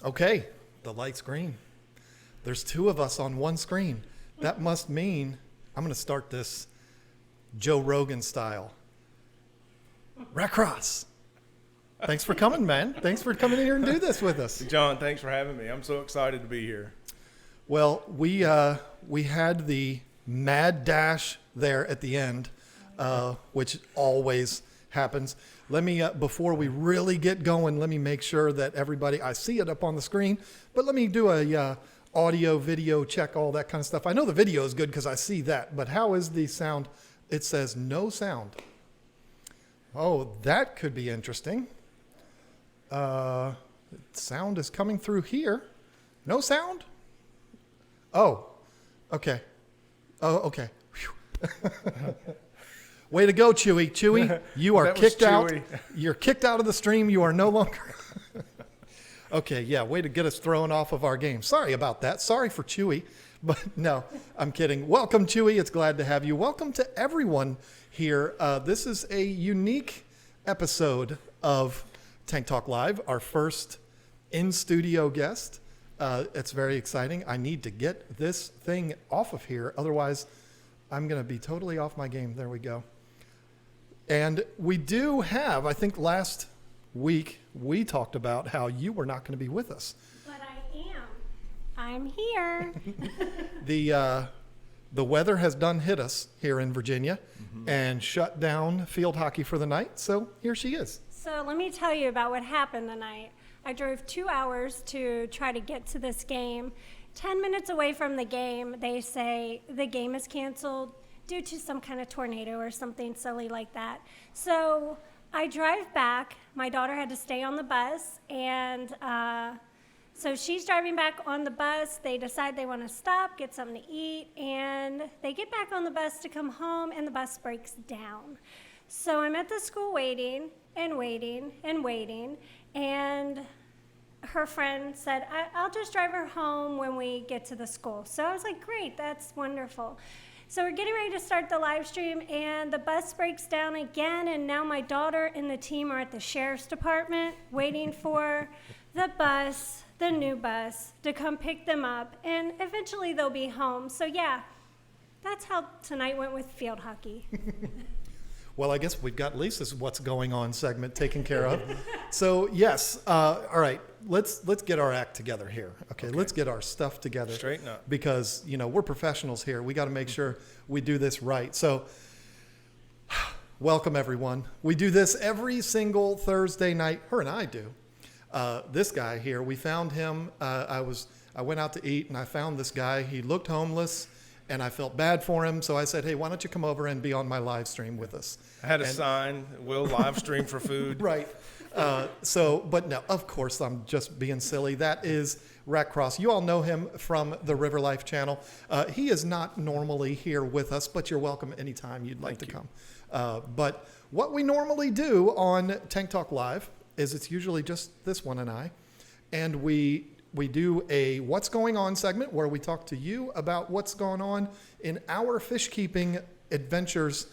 Okay, the light's green. There's two of us on one screen. That must mean I'm going to start this Joe Rogan style. Recross. Thanks for coming, man. Thanks for coming in here and do this with us. John, thanks for having me. I'm so excited to be here. Well, we had the mad dash there at the end, which always happens. Let me, before we really get going, let me make sure that everybody, I see it up on the screen, but let me do a audio, video check, all that kind of stuff. I know the video is good because I see that, but how is the sound? It says no sound. Oh, that could be interesting. Sound is coming through here. No sound? Oh, okay. Oh, okay. Way to go, Chewy. Chewy, you are kicked out. You're kicked out of the stream. You are no longer. Okay, yeah, way to get us thrown off of our game. Sorry about that. Sorry for Chewy. But no, I'm kidding. Welcome, Chewy. It's glad to have you. Welcome to everyone here. This is a unique episode of Tank Talk Live, our first in-studio guest. It's very exciting. I need to get this thing off of here. Otherwise, I'm going to be totally off my game. There we go. And we do have, I think last week, we talked about how you were not going to be with us. But I am. I'm here. The weather has done hit us here in Virginia and shut down field hockey for the night. So here she is. So let me tell you about what happened tonight. I drove 2 hours to try to get to this game. 10 minutes away from the game, they say the game is canceled due to some kind of tornado or something silly like that. So I drive back. My daughter had to stay on the bus, and so she's driving back on the bus. They decide they want to stop, get something to eat, and they get back on the bus to come home, and the bus breaks down. So I'm at the school waiting and waiting and waiting, and her friend said, I'll just drive her home when we get to the school. So I was like, great, that's wonderful. So we're getting ready to start the live stream, and the bus breaks down again, and now my daughter and the team are at the sheriff's department waiting for the bus, the new bus, to come pick them up, and eventually they'll be home. So yeah, that's how tonight went with field hockey. Well, I guess we've got Lisa's What's Going On segment taken care of. So, yes. All right. Let's get our act together here. Okay. Let's get our stuff together. Straighten up. Because, we're professionals here. We got to make sure we do this right. So, welcome, everyone. We do this every single Thursday night. Her and I do. This guy here, we found him. I went out to eat, and I found this guy. He looked homeless. And I felt bad for him, so I said, hey, why don't you come over and be on my live stream with us? I had a sign, we'll live stream for food. Right. But no, of course, I'm just being silly. That is Rack Cross. You all know him from the River Life channel. He is not normally here with us, but you're welcome anytime you'd like to come. But what we normally do on Tank Talk Live is it's usually just this one and I, and we do a What's Going On segment where we talk to you about what's going on in our fish keeping adventures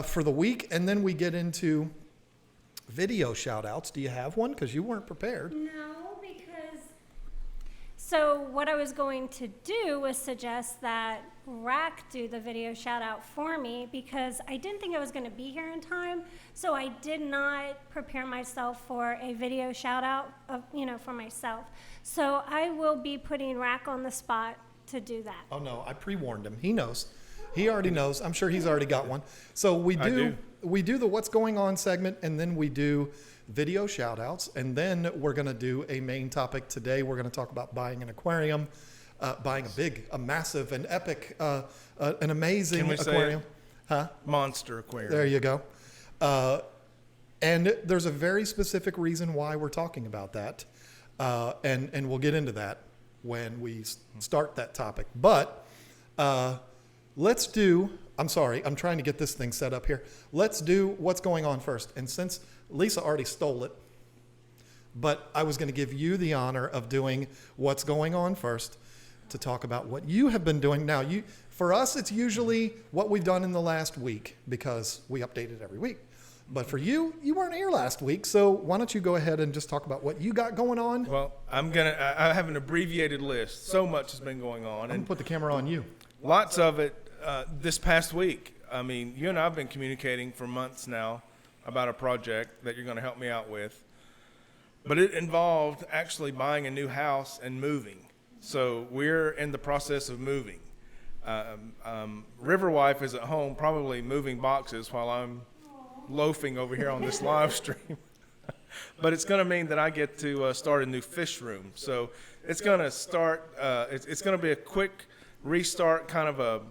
for the week. And then we get into video shout outs. Do you have one? Because you weren't prepared. No, because... So what I was going to do was suggest that Rack do the video shout out for me, because I didn't think I was going to be here in time. So I did not prepare myself for a video shout out for myself. So I will be putting Rack on the spot to do that. Oh no, I pre-warned him. He knows. He already knows. I'm sure he's already got one. So we do the What's Going On segment, and then we do video shout outs, and then we're going to do a main topic today. We're going to talk about buying an aquarium, buying a massive, an epic, an amazing aquarium. Monster aquarium. There you go. And there's a very specific reason why we're talking about that. And we'll get into that when we start that topic. But let's do, I'm sorry, I'm trying to get this thing set up here. Let's do What's Going On first. And since Lisa already stole it, but I was going to give you the honor of doing What's Going On first to talk about what you have been doing. Now, for us, it's usually what we've done in the last week because we update it every week. But for you, you weren't here last week, so why don't you go ahead and just talk about what you got going on? Well, I have an abbreviated list. So much has been going on. I'm going And to put the camera on you. lots of it this past week. I mean, you and I have been communicating for months now about a project that you're going to help me out with. But it involved actually buying a new house and moving. So we're in the process of moving. Riverwife is at home probably moving boxes while I'm loafing over here on this live stream. But it's going to mean that I get to start a new fish room. So it's going to start, it's going to be a quick restart, kind of a,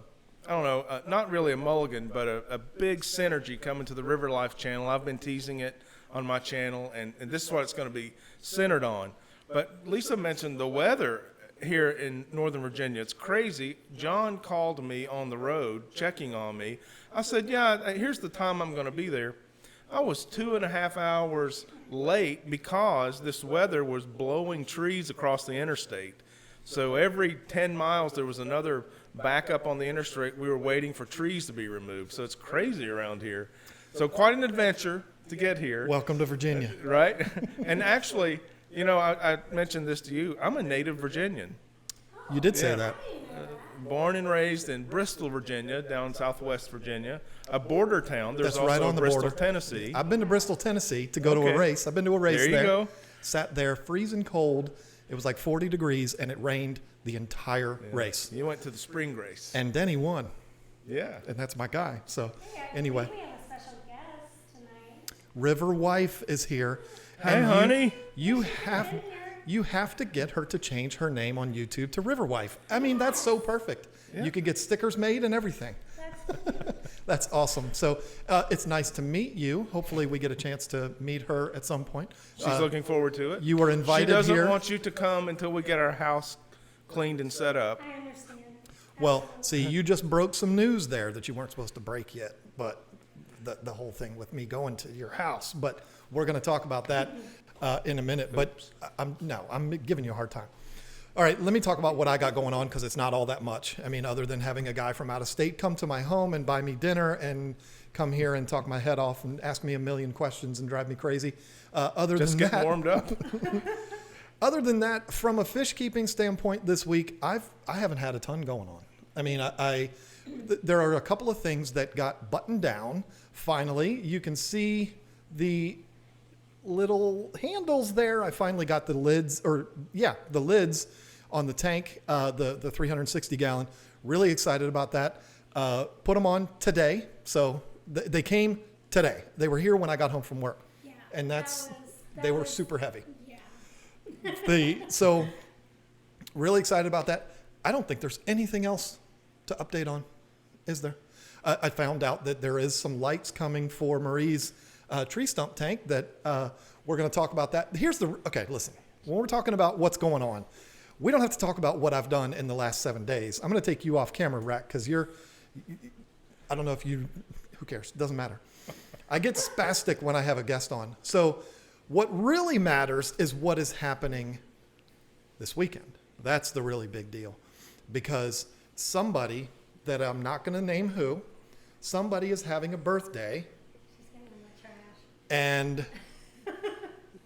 I don't know, not really a mulligan, but a big synergy coming to the River Life channel. I've been teasing it on my channel, and this is what it's going to be centered on. But Lisa mentioned the weather here in Northern Virginia. It's crazy. John called me on the road, checking on me. I said, yeah, here's the time I'm going to be there. I was 2.5 hours late because this weather was blowing trees across the interstate. So every 10 miles, there was another backup on the interstate. We were waiting for trees to be removed. So it's crazy around here. So quite an adventure to get here. Welcome to Virginia. Right? And actually, you know, I mentioned this to you. I'm a native Virginian. You did say Yeah. that. Born and raised in Bristol, Virginia, down southwest Virginia, a border town. There's That's also right on the Bristol, border. Tennessee. I've been to Bristol, Tennessee to go to a Okay. race. I've been to a race There you there. go. Sat there freezing cold. It was like 40 degrees, and it rained the entire race. You went to the spring race. And Denny won, Yeah. and that's my guy. So Hey, I anyway, think we have a special guest tonight. River Wife is here. Hey, And honey. You have to get her to change her name on YouTube to River Wife. I mean, that's so perfect. Yeah. You could get stickers made and everything. That's awesome. So it's nice to meet you. Hopefully, we get a chance to meet her at some point. She's looking forward to it. You were invited She doesn't here. want you to come until we get our house cleaned and set up. I understand. Well, see, you just broke some news there that you weren't supposed to break yet, but the whole thing with me going to your house. But we're going to talk about that in a minute. But I'm giving you a hard time. All right, let me talk about what I got going on because it's not all that much. I mean, other than having a guy from out of state come to my home and buy me dinner and come here and talk my head off and ask me a million questions and drive me crazy. Just getting warmed up. Other than that, from a fish keeping standpoint this week, I haven't had a ton going on. I mean, there are a couple of things that got buttoned down. Finally, you can see the little handles there. I finally got the lids on the tank, the 360 gallon. Really excited about that. Put them on today. So they came today. They were here when I got home from work. Yeah, And they were super heavy. Yeah. So really excited about that. I don't think there's anything else to update on, is there? I found out that there is some lights coming for Marie's tree stump tank that we're going to talk about that. Okay, listen. When we're talking about what's going on, we don't have to talk about what I've done in the last 7 days. I'm going to take you off camera, Rack, because I don't know if who cares? It doesn't matter. I get spastic when I have a guest on. So what really matters is what is happening this weekend. That's the really big deal. Because somebody that I'm not going to name who, somebody is having a birthday. She's getting in the trash. And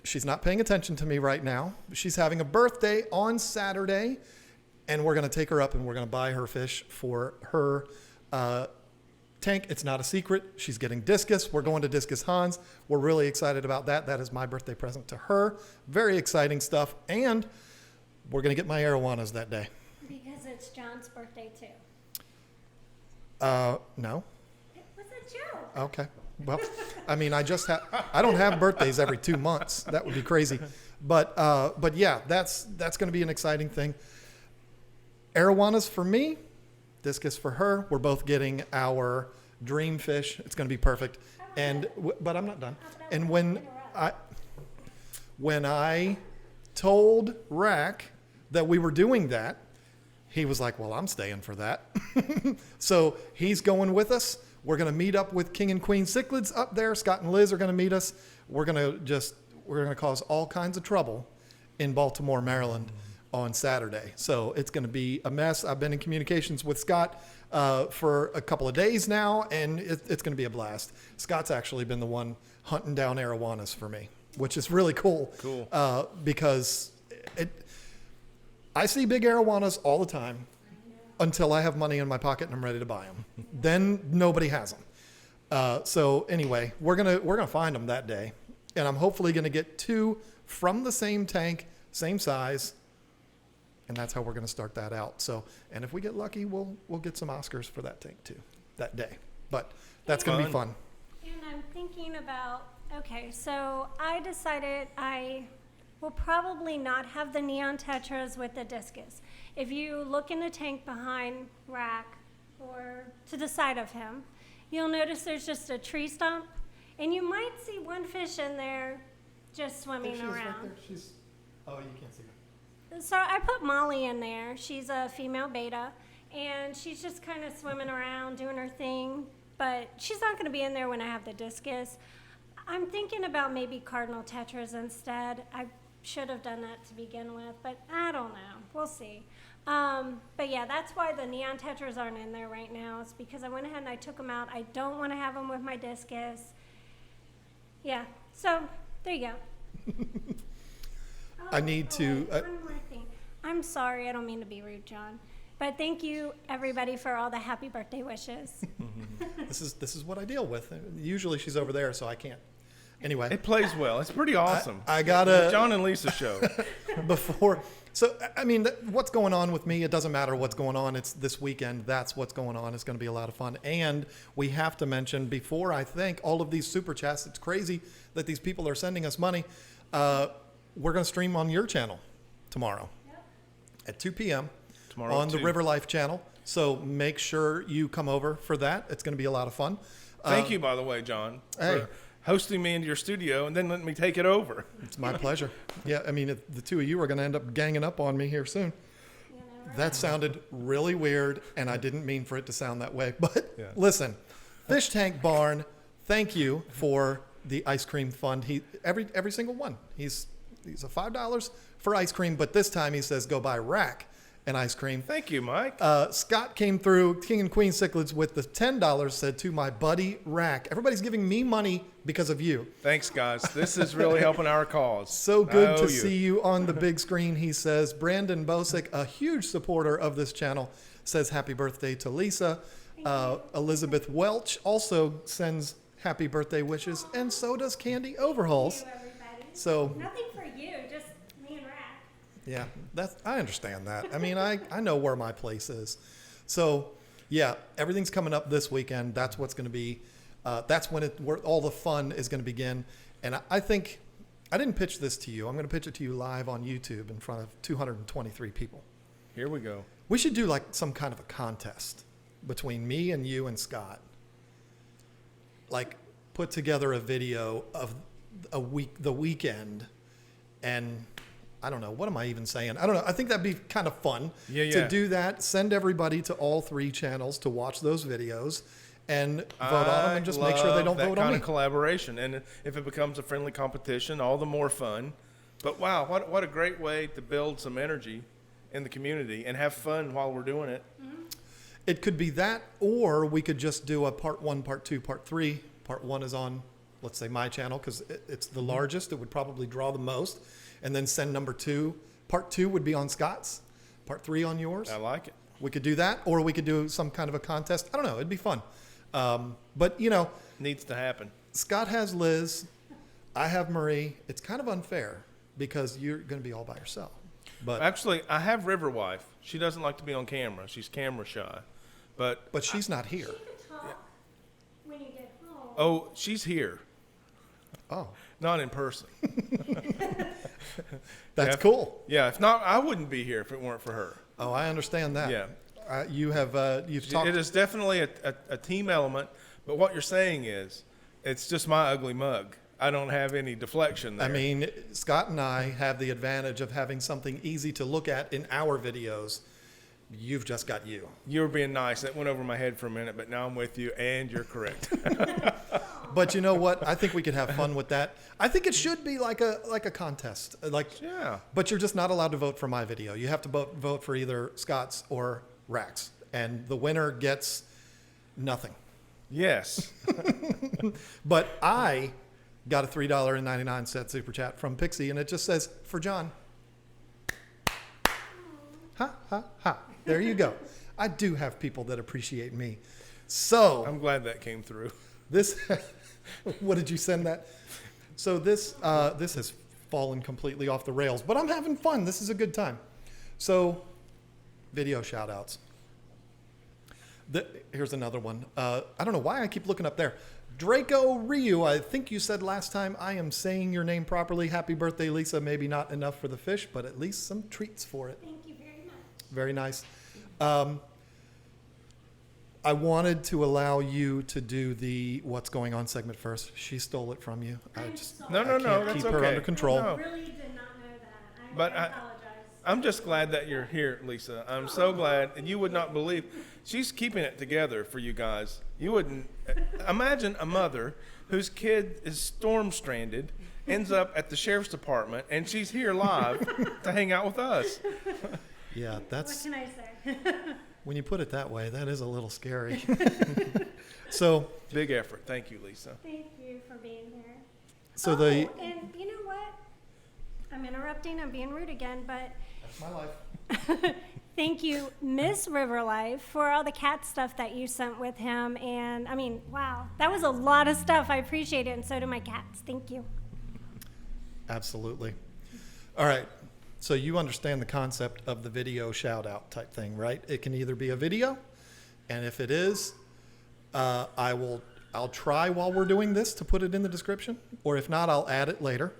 she's not paying attention to me right now. She's having a birthday on Saturday, and we're going to take her up and we're going to buy her fish for her tank. It's not a secret. She's getting discus. We're going to Discus Hans. We're really excited about that. That is my birthday present to her. Very exciting stuff. And we're going to get my arowanas that day. Because it's John's birthday too. No. It was a joke. Okay. Well, I mean, I don't have birthdays every 2 months. That would be crazy. But yeah, that's going to be an exciting thing. Arowanas for me, discus for her. We're both getting our dream fish. It's going to be perfect. But I'm not done. And when I told Rack that we were doing that, he was like, well, I'm staying for that. So he's going with us. We're going to meet up with King and Queen cichlids up there. Scott and Liz are going to meet us. We're going to cause all kinds of trouble in Baltimore, Maryland on Saturday. So it's going to be a mess. I've been in communications with Scott for a couple of days now, and it's going to be a blast. Scott's actually been the one hunting down arowanas for me, which is really cool. Because I see big arowanas all the time until I have money in my pocket and I'm ready to buy them. Then nobody has them. So anyway, we're gonna find them that day, and I'm hopefully gonna get 2 from the same tank, same size, and that's how we're gonna start that out. So, and if we get lucky, we'll get some Oscars for that tank too that day. But that's gonna be fun. And I'm thinking about, okay, so I decided I will probably not have the neon tetras with the discus. If you look in the tank behind Rack or to the side of him, you'll notice there's just a tree stump, and you might see one fish in there just swimming around. Right there. Oh, you can't see her. So I put Molly in there. She's a female beta, and she's just kind of swimming around doing her thing, but she's not going to be in there when I have the discus. I'm thinking about maybe cardinal tetras instead. I should have done that to begin with, but I don't know. We'll see. But yeah, that's why the neon tetras aren't in there right now. It's because I went ahead and I took them out. I don't want to have them with my discus. Yeah, so there you go. I need to. One more thing. I'm sorry, I don't mean to be rude, John, but thank you everybody for all the happy birthday wishes. This is what I deal with. Usually she's over there, so I can't. Anyway, It plays well. It's pretty awesome. I gotta John and Lisa show. before. So I mean, what's going on with me? It doesn't matter what's going on. It's this weekend. That's what's going on. It's going to be a lot of fun. And we have to mention before I thank all of these super chats. It's crazy that these people are sending us money. We're going to stream on your channel tomorrow at 2 p.m. Tomorrow on at the 2. River Life channel. So make sure you come over for that. It's going to be a lot of fun. Thank you, by the way, John, Hey. for hosting me into your studio and then letting me take it over. It's my pleasure. Yeah, I mean, the two of you are going to end up ganging up on me here soon. That sounded really weird, and I didn't mean for it to sound that way. But listen, Fish Tank Barn, thank you for the ice cream fund. Every single one. He's a $5 for ice cream, but this time he says go buy Rack and ice cream. Thank you, Mike. Scott came through, King and Queen Cichlids, with the $10, said to my buddy Rack. Everybody's giving me money because of you. Thanks, guys. This is really helping our cause. So I good owe to see you on the big screen, he says. Brandon Bosick, a huge supporter of this channel, says happy birthday to Lisa. Elizabeth Welch also sends happy birthday wishes, and so does Candy Overhauls. Thank you, everybody. So Nothing for you, just me and Rack. yeah, I understand that. I mean, I know where my place is. So yeah, everything's coming up this weekend. That's what's going to be. That's where all the fun is going to begin. And I think I didn't pitch this to you. I'm going to pitch it to you live on YouTube in front of 223 people. Here we go. We should do like some kind of a contest between me and you and Scott. Like put together a video of the weekend, and I don't know, what am I even saying? I don't know. I think that'd be kind of fun to do that. Send everybody to all 3 channels to watch those videos and vote on them, and just make sure they don't vote on that kind me. of collaboration. And if it becomes a friendly competition, all the more fun. But wow, what a great way to build some energy in the community and have fun while we're doing it. It could be that, or we could just do a part 1, part 2, part 3. Part 1 is on, let's say, my channel because it's the largest. It would probably draw the most. And then send number 2. Part 2 would be on Scott's. Part 3 on yours. I like it. We could do that, or we could do some kind of a contest. I don't know. It'd be fun. But, you know, Needs to happen. Scott has Liz. I have Marie. It's kind of unfair because you're going to be all by yourself. But Actually, I have River Wife. She doesn't like to be on camera. She's camera shy. But she's not here. You could talk when you get home. oh, she's here. Oh, Not in person. that's cool. Yeah, if not, I wouldn't be here if it weren't for her. Oh, I understand that. Yeah. You've talked. It is definitely a team element, but what you're saying is it's just my ugly mug. I don't have any deflection there. I mean, Scott and I have the advantage of having something easy to look at in our videos. You've just got you. You were being nice. That went over my head for a minute, but now I'm with you, and you're correct. But you know what? I think we could have fun with that. I think it should be like a contest. Yeah. But you're just not allowed to vote for my video. You have to vote for either Scott's or Rack's. And the winner gets nothing. Yes. But I got a $3.99 super chat from Pixie, and it just says, for John. Ha, ha, ha. There you go. I do have people that appreciate me. So I'm glad that came through. this, what did you send that? So this has fallen completely off the rails, but I'm having fun. This is a good time. So video shout outs. Here's another one. I don't know why I keep looking up there. Draco Ryu, I think you said last time I am saying your name properly. Happy birthday, Lisa. Maybe not enough for the fish, but at least some treats for it. Thank you very much. Very nice. I wanted to allow you to do the what's going on segment first. She stole it from you. I No, can't that's keep her okay. under control. No. I really did not know that. But I apologize. I'm just glad that you're here, Lisa. I'm so glad, and you would not believe she's keeping it together for you guys. You wouldn't imagine a mother whose kid is storm stranded, ends up at the sheriff's department, and she's here live to hang out with us. Yeah, What that's can I say? when you put it that way, that is a little scary. So Big effort. Thank you, Lisa. Thank you for being here. the And you know what? I'm interrupting. I'm being rude again, but that's my life. thank you, Miss Riverlife, for all the cat stuff that you sent with him. And I mean, wow, that was a lot of stuff. I appreciate it, and so do my cats. Thank you. Absolutely. All right. So you understand the concept of the video shout out type thing, right? It can either be a video, and if it is, I'll try while we're doing this to put it in the description, or if not, I'll add it later.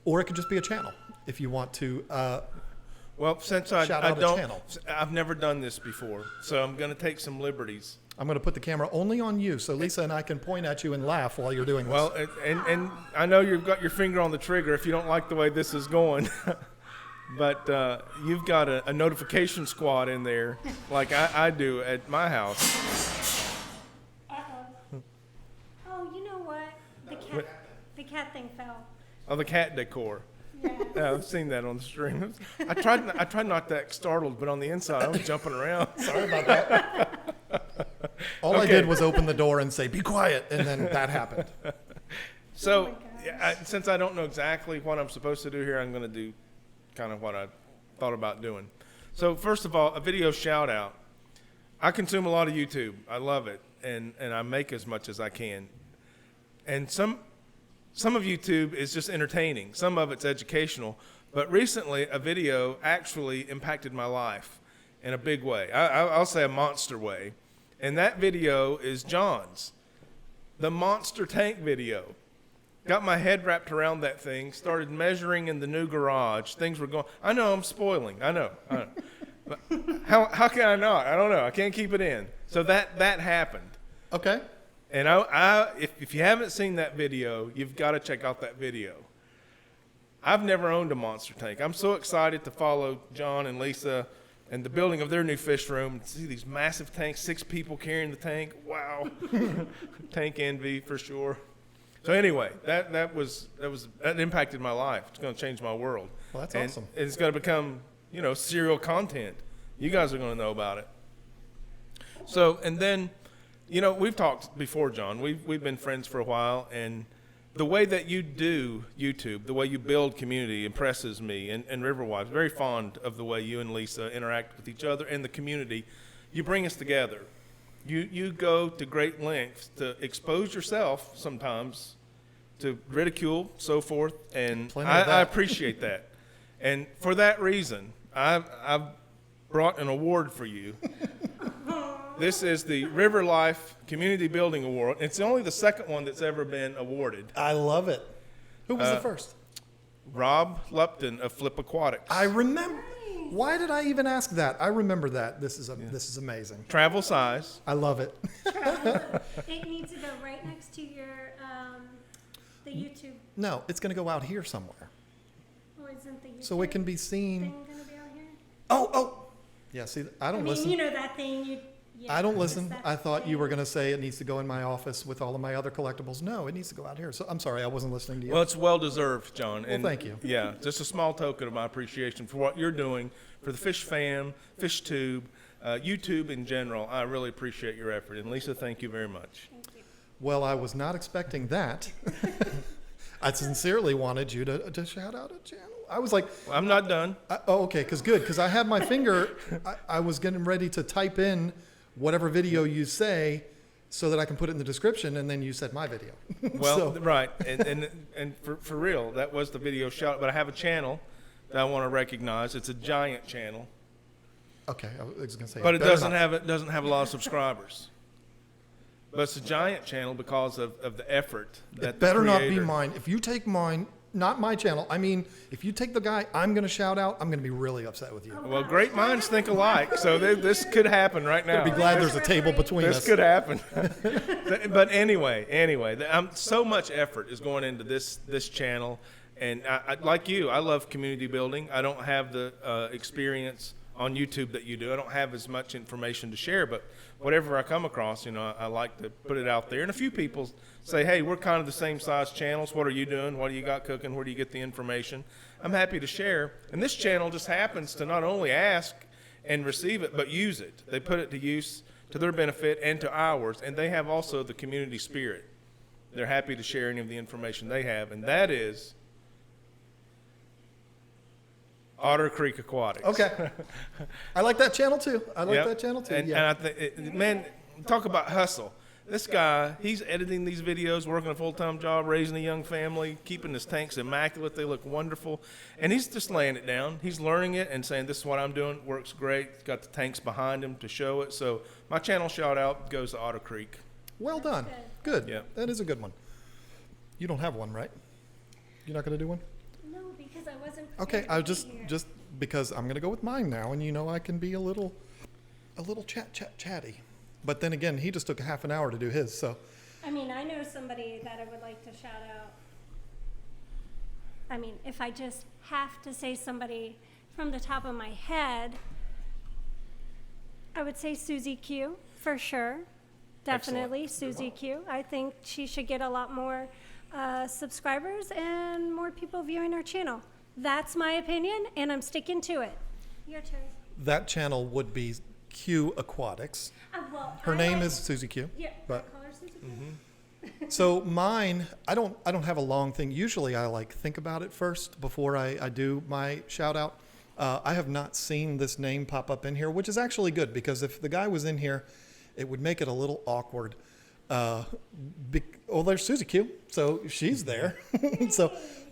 Or it could just be a channel if you want to. Well, since Shout out a channel. I've never done this before, so I'm going to take some liberties. I'm going to put the camera only on you, so Lisa and I can point at you and laugh while you're doing this. Well, and I know you've got your finger on the trigger if you don't like the way this is going. But you've got a notification squad in there like I do at my house. Uh-oh. Oh, you know what? The cat thing fell. Oh, the cat decor. Yeah. Yeah, I've seen that on the stream. I tried not to act startled, but on the inside I was jumping around. Sorry about that. All I Okay. did was open the door and say, be quiet, and then that happened. So, Oh my gosh. yeah, since I don't know exactly what I'm supposed to do here, I'm going to do kind of what I thought about doing. So, first of all, a video shout out. I consume a lot of YouTube. I love it, and I make as much as I can. And some of YouTube is just entertaining. Some of it's educational. But recently, a video actually impacted my life in a big way. I'll say a monster way. And that video is John's, the monster tank video. Got my head wrapped around that thing, started measuring in the new garage. Things were going, I know I'm spoiling, I know. But how can I not? I don't know, I can't keep it in. So that happened. Okay. And if you haven't seen that video, you've got to check out that video. I've never owned a monster tank. I'm so excited to follow John and Lisa and the building of their new fish room. See these massive tanks, 6 people carrying the tank. Wow. Tank envy for sure. So anyway, that impacted my life. It's going to change my world. Well, that's and awesome. It's going to become, serial content. You guys are going to know about it. So, and then, we've talked before, John. We've been friends for a while, and the way that you do YouTube, the way you build community impresses me and Riverwives. Very fond of the way you and Lisa interact with each other and the community. You bring us together. You go to great lengths to expose yourself sometimes to ridicule, so forth, and I appreciate that. And for that reason, I've brought an award for you. This is the River Life Community Building Award. It's only the second one that's ever been awarded. I love it. Who was the first? Rob Lupton of Flip Aquatics. I remember. Why did I even ask that? I remember that. This is amazing. Travel size. I love it. It needs to go right next to your the YouTube. No, it's going to go out here somewhere, Oh, isn't the YouTube so it can be seen. thing gonna be out here? Oh. Yeah. See, I don't I mean, listen. you know that thing. I don't listen. I thought you were going to say it needs to go in my office with all of my other collectibles. No, it needs to go out here. So I'm sorry, I wasn't listening to you. Well, it's well-deserved, John. And thank you. Yeah, just a small token of my appreciation for what you're doing for the Fish Fam, Fish Tube, YouTube in general. I really appreciate your effort. And Lisa, thank you very much. Thank you. Well, I was not expecting that. I sincerely wanted you to shout out a channel. I was like, Well, I'm not done. okay, because I had my finger, I was getting ready to type in whatever video you say so that I can put it in the description, and then you said my video. Well, So- right, and for real, that was the video shout. But I have a channel that I want to recognize. It's a giant channel, Okay, I was going to say. but it better doesn't not. have a lot of subscribers. But it's a giant channel because of the effort that It better the not be creator- mine. If you take mine, not my channel, I mean, if you take the guy I'm going to shout out, I'm going to be really upset with you. Well, great minds think alike, so this could happen right now. Be glad there's a table between This us. could happen. But anyway, so much effort is going into this channel, and I like you, I love community building. I don't have the experience on YouTube that you do. I don't have as much information to share, but whatever I come across, I like to put it out there. And a few people say, hey, we're kind of the same size channels. What are you doing? What do you got cooking? Where do you get the information? I'm happy to share. And this channel just happens to not only ask and receive it, but use it. They put it to use to their benefit and to ours, and they have also the community spirit. They're happy to share any of the information they have, and that is Otter Creek Aquatics. Okay. I like that channel too. Yep. That channel too. And I think, man, talk about hustle. This guy, he's editing these videos, working a full-time job, raising a young family, keeping his tanks immaculate. They look wonderful. And he's just laying it down. He's learning it and saying, this is what I'm doing. Works great. Got the tanks behind him to show it. So my channel shout-out goes to Otter Creek. Well done. Good. Yeah. That is a good one. You don't have one, right? You're not going to do one? No, because I wasn't. Okay, prepared I to just be here. just because I'm going to go with mine now, and I can be a little chatty. But then again, he just took a half an hour to do his, so I mean, I know somebody that I would like to shout out. I mean, if I just have to say somebody from the top of my head, I would say Susie Q for sure. Definitely Susie Q. I think she should get a lot more subscribers and more people viewing her channel. That's my opinion, and I'm sticking to it. Your turn. that channel would be Q Aquatics. Well, Her I name like- is Susie Q. Yeah, but- I call her Susie Q. So mine, I don't have a long thing. Usually I think about it first before I do my shout out. I have not seen this name pop up in here, which is actually good because if the guy was in here, it would make it a little awkward. There's Susie Q, so she's there.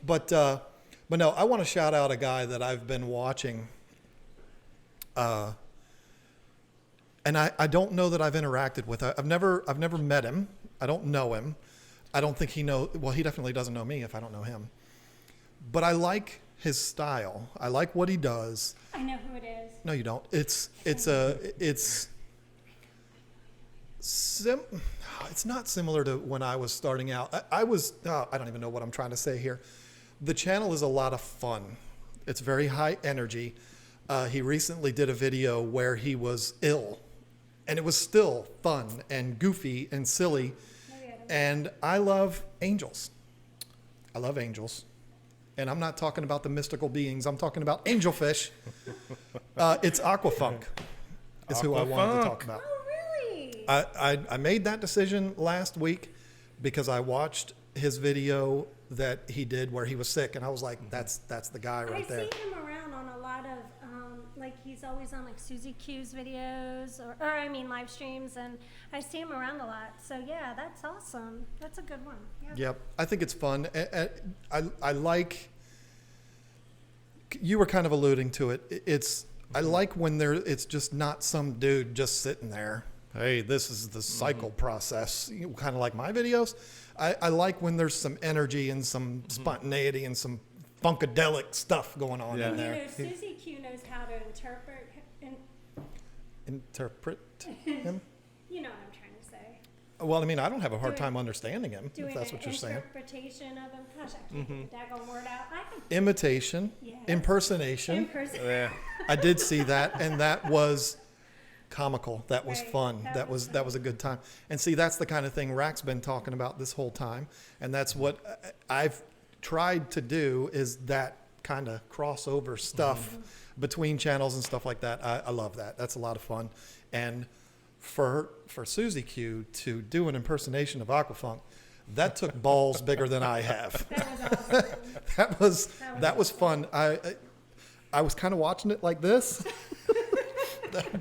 But no, I want to shout out a guy that I've been watching. And I don't know that I've interacted with. I've never met him. I don't know him. I don't think he he definitely doesn't know me if I don't know him. But I like his style. I like what he does. I know who it is. No, you don't. It's not similar to when I was starting out. I don't even know what I'm trying to say here. The channel is a lot of fun. It's very high energy. He recently did a video where he was ill, and it was still fun and goofy and silly. And I love angels. I love angels. And I'm not talking about the mystical beings. I'm talking about angelfish. It's Aquafunk is who I wanted to talk about. Oh, really? I made that decision last week because I watched his video that he did where he was sick, and I was like, that's the guy right there. I see him around on a lot of, he's always on Susie Q's videos or live streams, and I see him around a lot. So yeah, that's awesome. That's a good one. Yep, I think it's fun. I like. You were kind of alluding to it. I like when it's just not some dude just sitting there. Hey, this is the cycle process. Kind of like my videos. I like when there's some energy and some spontaneity and some funkadelic stuff going on in there. Susie Q knows how to interpret Him? You know what I'm trying to say. Well, I don't have a hard time understanding him, if Doing that's an what you're saying. interpretation of him. Gosh, I can't get the daggone word out. I can Imitation, Yes. impersonation. in person. Yeah. I did see that, and that was comical. That was Right. fun. That That was was a good time. And see, that's the kind of thing Rack's been talking about this whole time. And that's what I've tried to do, is that kind of crossover stuff between channels and stuff like that. I love that. That's a lot of fun. And for Susie Q to do an impersonation of Aquafunk, that took balls bigger than I have. That was awesome. That was fun. I was kind of watching it like this,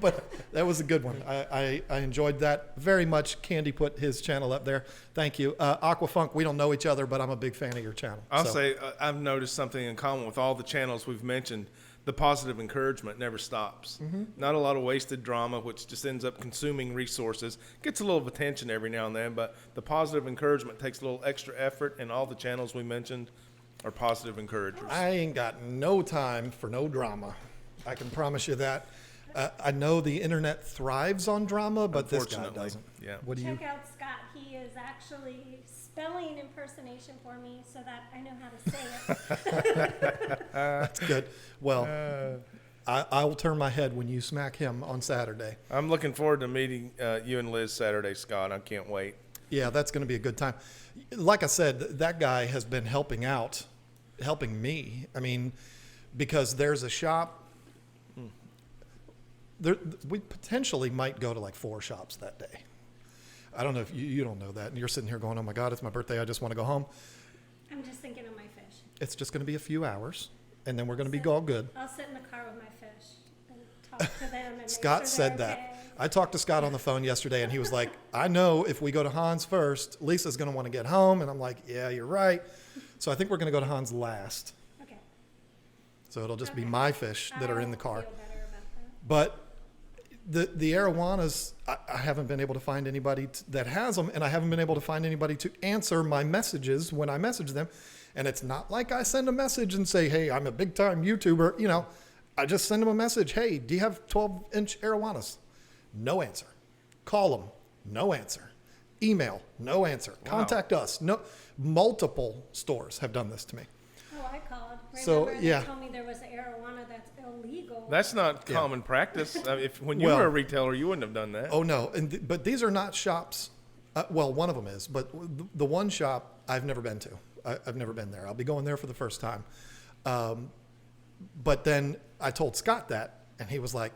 but that was a good one. I enjoyed that very much. Candy put his channel up there. Thank you. Aquafunk, we don't know each other, but I'm a big fan of your channel. I'll say I've noticed something in common with all the channels we've mentioned. The positive encouragement never stops. Not a lot of wasted drama, which just ends up consuming resources. Gets a little attention every now and then, but the positive encouragement takes a little extra effort, and all the channels we mentioned are positive encouragers. I ain't got no time for no drama. I can promise you that. I know the internet thrives on drama, but this guy Unfortunately, doesn't. yeah. What do you? Check out Scott. He is actually spelling impersonation for me so that I know how to say it. That's good. Well, I will turn my head when you smack him on Saturday. I'm looking forward to meeting you and Liz Saturday, Scott. I can't wait. Yeah, that's going to be a good time. Like I said, that guy has been helping me. I mean, because there's a shop. We potentially might go to like 4 shops that day. I don't know if you don't know that. And you're sitting here going, oh my God, it's my birthday. I just want to go home. I'm just thinking of my fish. It's just going to be a few hours, and then we're going to be all good. I'll sit in the car with my fish and talk to them. And Scott make sure said they're that. okay. I talked to Scott on the phone yesterday, and he was like, I know if we go to Hans first, Lisa's going to want to get home. And I'm like, yeah, you're right. So I think we're going to go to Hans last. Okay. So it'll just be Okay. my fish that are in the I'll car. feel better about that. But the arowanas, I haven't been able to find anybody that has them, and I haven't been able to find anybody to answer my messages when I message them. And it's not like I send a message and say, hey, I'm a big-time YouTuber. You know, I just send them a message. Hey, do you have 12-inch arowanas? No answer. Call them. No answer. Email. No answer. Wow. Contact us. No. Multiple stores have done this to me. Oh, I called. So, Remember, yeah. They told me there was arowana that's illegal. That's not Yeah. common practice. I mean, when you Well- were a retailer, you wouldn't have done that. Oh no, but these are not shops. Well, one of them is, but the one shop I've never been to. I've never been there. I'll be going there for the first time. But then I told Scott that, and he was like,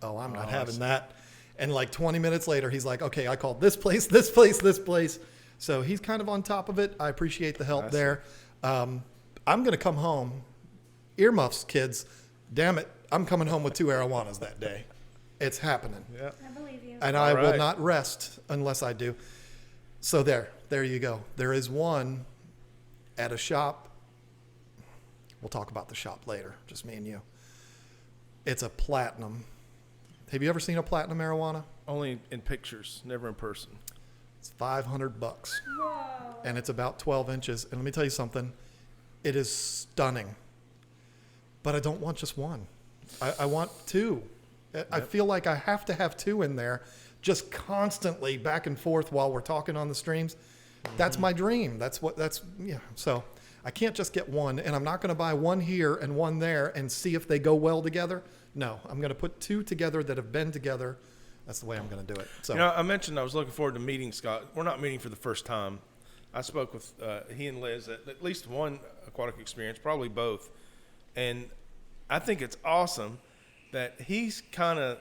"Oh, I'm not having that." And like 20 minutes later, he's like, "Okay, I called this place, this place, this place." So he's kind of on top of it. I appreciate the help there. I'm going to come home. Earmuffs, kids. Damn it, I'm coming home with 2 arowanas that day. It's happening. Yeah. I believe you. And All I will right. not rest unless I do. So there you go. There is one at a shop. We'll talk about the shop later, just me and you. It's a platinum. Have you ever seen a platinum arowana? Only in pictures, never in person. It's $500, Whoa. and it's about 12 inches. And let me tell you something. It is stunning. But I don't want just one. I want 2. I feel like I have to have 2 in there, just constantly back and forth while we're talking on the streams. That's my dream. Yeah. So I can't just get one, and I'm not going to buy one here and one there and see if they go well together. No, I'm going to put 2 together that have been together. That's the way I'm going to do it. So You know, I mentioned I was looking forward to meeting Scott. We're not meeting for the first time. I spoke with he and Liz at least one aquatic experience, probably both. And I think it's awesome that he's kind of,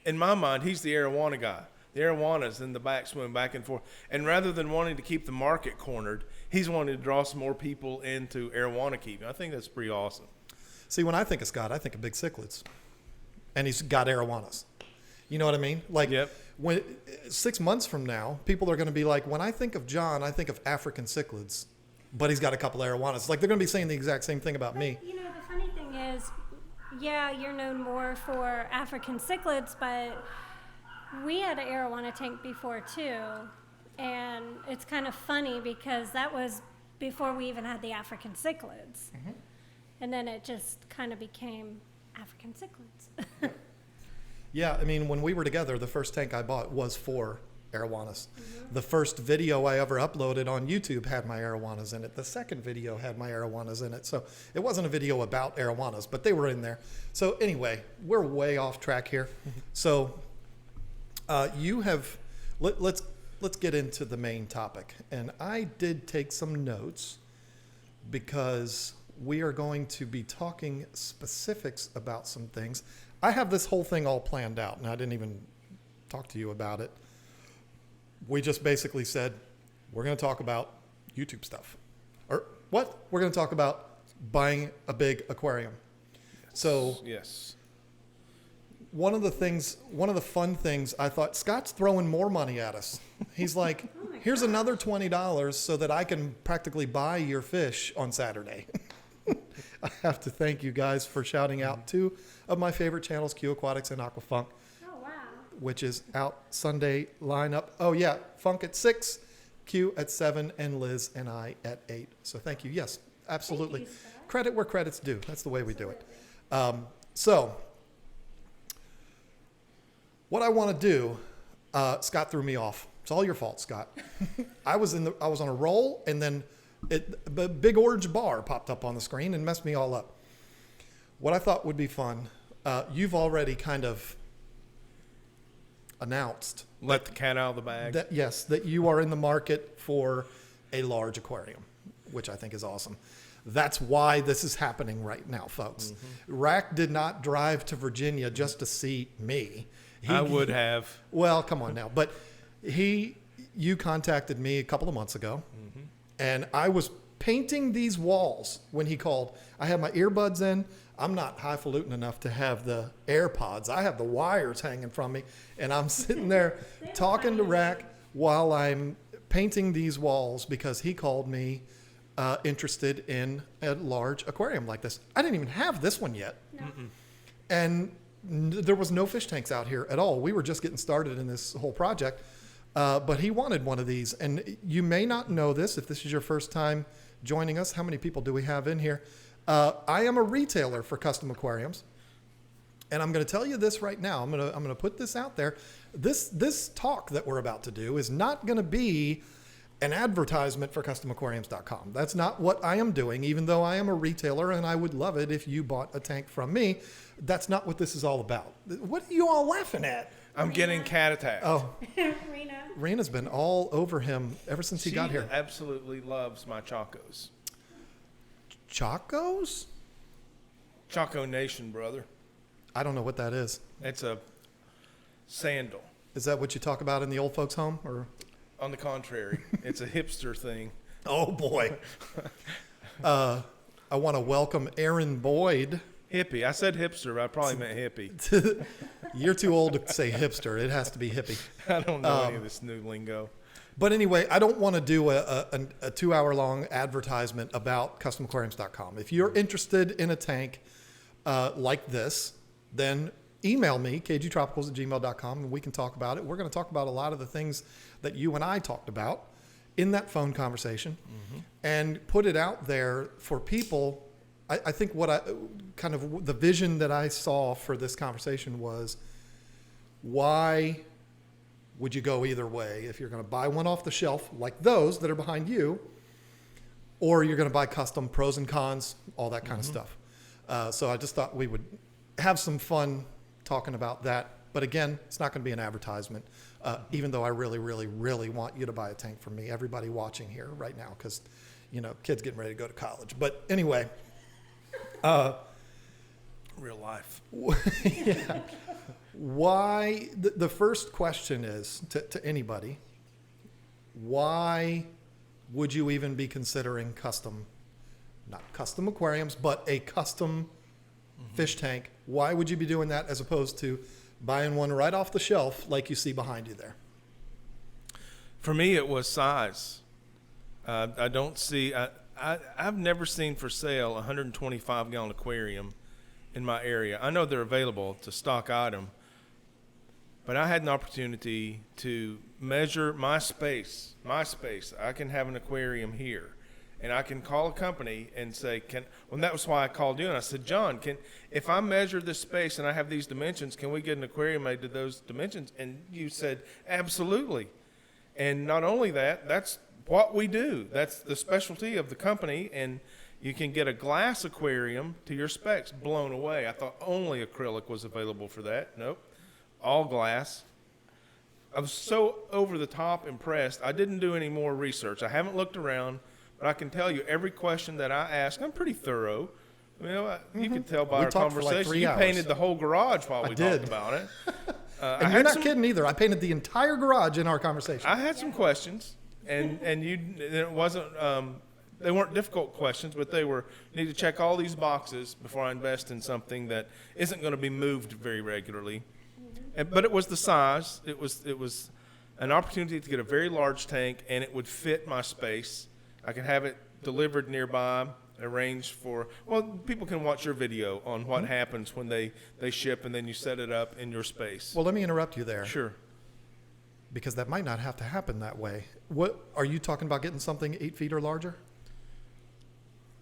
in my mind, he's the arowana guy. The arowanas in the back swimming back and forth. And rather than wanting to keep the market cornered, he's wanting to draw some more people into arowana keeping. I think that's pretty awesome. see, when I think of Scott, I think of big cichlids, and he's got arowanas. You know what I mean? Like Yep. when 6 months from now, people are going to be like, when I think of John, I think of African cichlids, but he's got a couple arowanas. Like they're going to be saying the exact same thing about me. But, you know, the funny thing is, yeah, you're known more for African cichlids, but we had an arowana tank before too. And it's kind of funny because that was before we even had the African cichlids. And then it just kind of became African cichlids. Yeah, I mean, when we were together, the first tank I bought was for arowanas. The first video I ever uploaded on YouTube had my arowanas in it. The second video had my arowanas in it. So it wasn't a video about arowanas, but they were in there. So anyway, we're way off track here. So Let's get into the main topic. And I did take some notes because we are going to be talking specifics about some things. I have this whole thing all planned out, and I didn't even talk to you about it. We just basically said, we're going to talk about YouTube stuff. Or what? We're going to talk about buying a big aquarium. So yes. one of the fun things, I thought, Scott's throwing more money at us. He's like, here's another $20 so that I can practically buy your fish on Saturday. I have to thank you guys for shouting out two of my favorite channels, Q Aquatics and Aquafunk, which is out Sunday lineup. Oh, yeah, Funk at 6, Q at 7, and Liz and I at 8. So thank you. Yes, absolutely. Thank you, Scott. Credit where credit's due. That's the way we do it. So what I want to do, Scott threw me off. It's all your fault, Scott. I was on a roll, and then the big orange bar popped up on the screen and messed me all up. What I thought would be fun, you've already kind of announced. Let the cat out of the bag. That you are in the market for a large aquarium, which I think is awesome. That's why this is happening right now, folks. Rack did not drive to Virginia just to see me. I would have. Well, come on now. But you contacted me a couple of months ago, and I was painting these walls when he called. I had my earbuds in. I'm not highfalutin enough to have the AirPods. I have the wires hanging from me, and I'm sitting there talking to Rack while I'm painting these walls because he called me interested in a large aquarium like this. I didn't even have this one yet. No. And there was no fish tanks out here at all. We were just getting started in this whole project, but he wanted one of these. And you may not know this if this is your first time joining us. How many people do we have in here? I am a retailer for custom aquariums, and I'm going to tell you this right now. I'm going to put this out there. This talk that we're about to do is not going to be an advertisement for customaquariums.com. That's not what I am doing, even though I am a retailer and I would love it if you bought a tank from me. That's not what this is all about. What are you all laughing at? I'm getting cat attacked. Oh, Rena. Rena's been all over him ever since he got here. She absolutely loves my Chacos. Chacos? Chaco Nation, brother. I don't know what that is. It's a sandal. Is that what you talk about in the old folks' home, or? On the contrary, it's a hipster thing. Oh boy. I want to welcome Aaron Boyd. Hippie. I said hipster, but I probably meant hippie. You're too old to say hipster. It has to be hippie. I don't know any of this new lingo. But anyway, I don't want to do a 2-hour-long advertisement about customaquariums.com. If you're interested in a tank like this, then email me, kgtropicals@gmail.com, and we can talk about it. We're going to talk about a lot of the things that you and I talked about in that phone conversation and put it out there for people. I think the vision that I saw for this conversation was, why would you go either way if you're going to buy one off the shelf like those that are behind you, or you're going to buy custom, pros and cons, all that kind of stuff. So I just thought we would have some fun talking about that. But again, it's not going to be an advertisement, even though I really, really, really want you to buy a tank from me. Everybody watching here right now, because, kids getting ready to go to college. But anyway. Real life. Yeah. Why? The first question is to anybody, why would you even be considering not custom aquariums, but a custom fish tank? Why would you be doing that as opposed to buying one right off the shelf like you see behind you there? For me, it was size. I don't see. I've never seen for sale a 125-gallon aquarium in my area. I know they're available. It's a stock item. But I had an opportunity to measure my space. I can have an aquarium here. And I can call a company and say, that was why I called you. And I said, John, if I measure this space and I have these dimensions, can we get an aquarium made to those dimensions? And you said, absolutely. And not only that, that's what we do. That's the specialty of the company. And you can get a glass aquarium to your specs. Blown away. I thought only acrylic was available for that. Nope. All glass. I was so over the top impressed. I didn't do any more research. I haven't looked around, but I can tell you every question that I ask, I'm pretty thorough. You can tell by We our talked for like conversation. 3 You hours. painted the whole garage while we did. talked about it. And you're not kidding either. I painted the entire garage in our conversation. I had some questions, and it wasn't. They weren't difficult questions, but they were. Need to check all these boxes before I invest in something that isn't going to be moved very regularly. But it was the size. It was an opportunity to get a very large tank, and it would fit my space. I could have it delivered nearby. Arranged for, well, people can watch your video on what happens when they ship and then you set it up in your space. Well, let me interrupt you there. Sure. Because that might not have to happen that way. What are you talking about, getting something 8 feet or larger?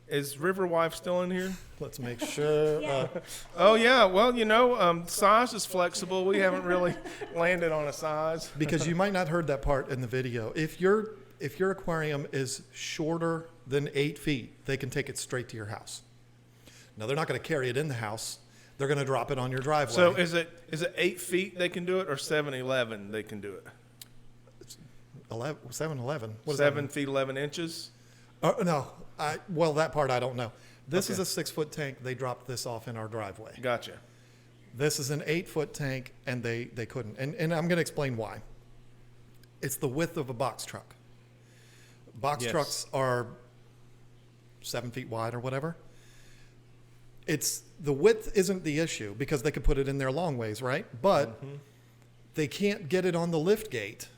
Is Riverwife still in here? Let's make sure. Yeah. Oh, yeah. Well, size is flexible. We haven't really landed on a size. Because you might not heard that part in the video. If your aquarium is shorter than 8 feet, they can take it straight to your house. Now, they're not going to carry it in the house. They're going to drop it on your driveway. So is it 8 feet they can do it, or 7-11 they can do it? 7-11. 7 feet 11 inches? No. Well, that part I don't know. This Okay. is a 6-foot tank. They dropped this off in our driveway. Gotcha. This is an 8-foot tank, and they couldn't. And I'm going to explain why. It's the width of a box truck. Box Yes. trucks are 7 feet wide or whatever. It's the width isn't the issue because they could put it in there long ways, right? But they can't get it on the lift gate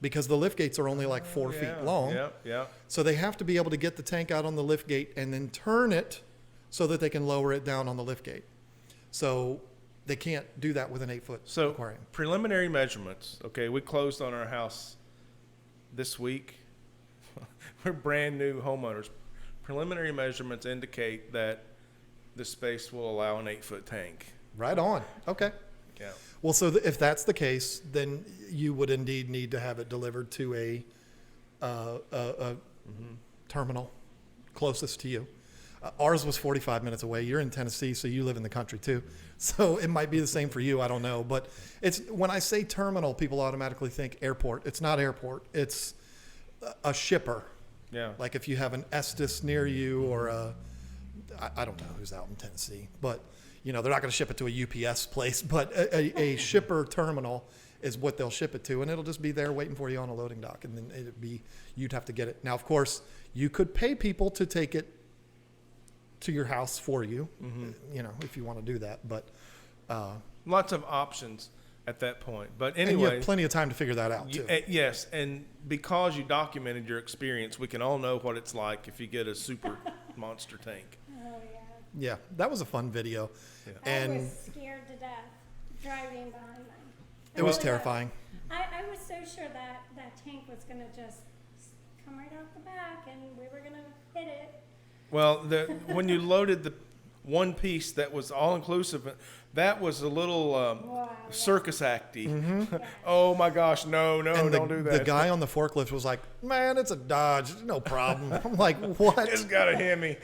because the lift gates are only like 4 feet long. Yeah. So they have to be able to get the tank out on the lift gate and then turn it so that they can lower it down on the lift gate. So they can't do that with an 8-foot So aquarium. preliminary measurements. Okay, we closed on our house this week. We're brand new homeowners. Preliminary measurements indicate that the space will allow an 8-foot tank. Right on. Okay. Yeah. Well, so if that's the case, then you would indeed need to have it delivered to a terminal closest to you. Ours was 45 minutes away. You're in Tennessee, so you live in the country too. So it might be the same for you. I don't know. But it's when I say terminal, people automatically think airport. It's not airport. It's a shipper. Yeah. Like if you have an Estes near you or I don't know who's out in Tennessee, but they're not going to ship it to a UPS place, but a shipper terminal is what they'll ship it to, and it'll just be there waiting for you on a loading dock, and then you'd have to get it. Now, of course, you could pay people to take it to your house for you, if you want to do that, but Lots of options at that point. But and you anyway, have plenty of time to figure that out too. yes, and because you documented your experience, we can all know what it's like if you get a super monster tank. Oh, yeah. Yeah, that was a fun video, I and was scared to death driving behind them. it was Really, terrifying. I was so sure that tank was going to just come right out the back and we were going to hit it. Well, when you loaded the one piece that was all inclusive, that was a little Wow, yeah. circus acty. Oh my gosh, no, And don't do that. the guy on the forklift was like, "Man, it's a Dodge, no problem." I'm like, "What?" It's got a Hemi.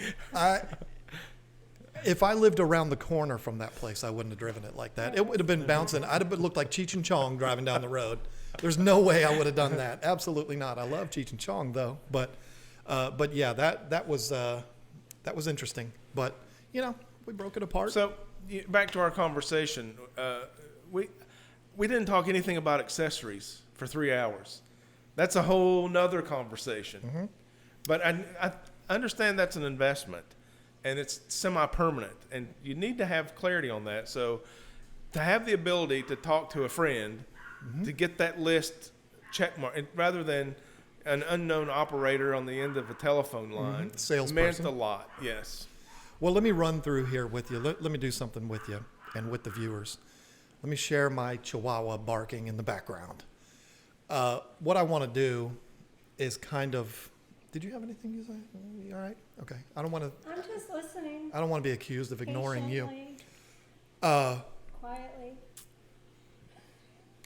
If I lived around the corner from that place, I wouldn't have driven it like that. It would have been bouncing. I'd have looked like Cheech and Chong driving down the road. There's no way I would have done that. Absolutely not. I love Cheech and Chong though, but yeah, that was interesting. But we broke it apart. So back to our conversation. We didn't talk anything about accessories for 3 hours. That's a whole nother conversation. But I understand that's an investment, and it's semi-permanent, and you need to have clarity on that. So to have the ability to talk to a friend, to get that list checkmark, rather than an unknown operator on the end of a telephone line, Salesperson. meant a lot. Yes. Well, let me run through here with you. Let me do something with you and with the viewers. Let me share my chihuahua barking in the background. What I want to do is kind of. Did you have anything you say? You all right? Okay. I don't want to. I'm just listening. I don't want to be accused of ignoring you. Patiently, quietly.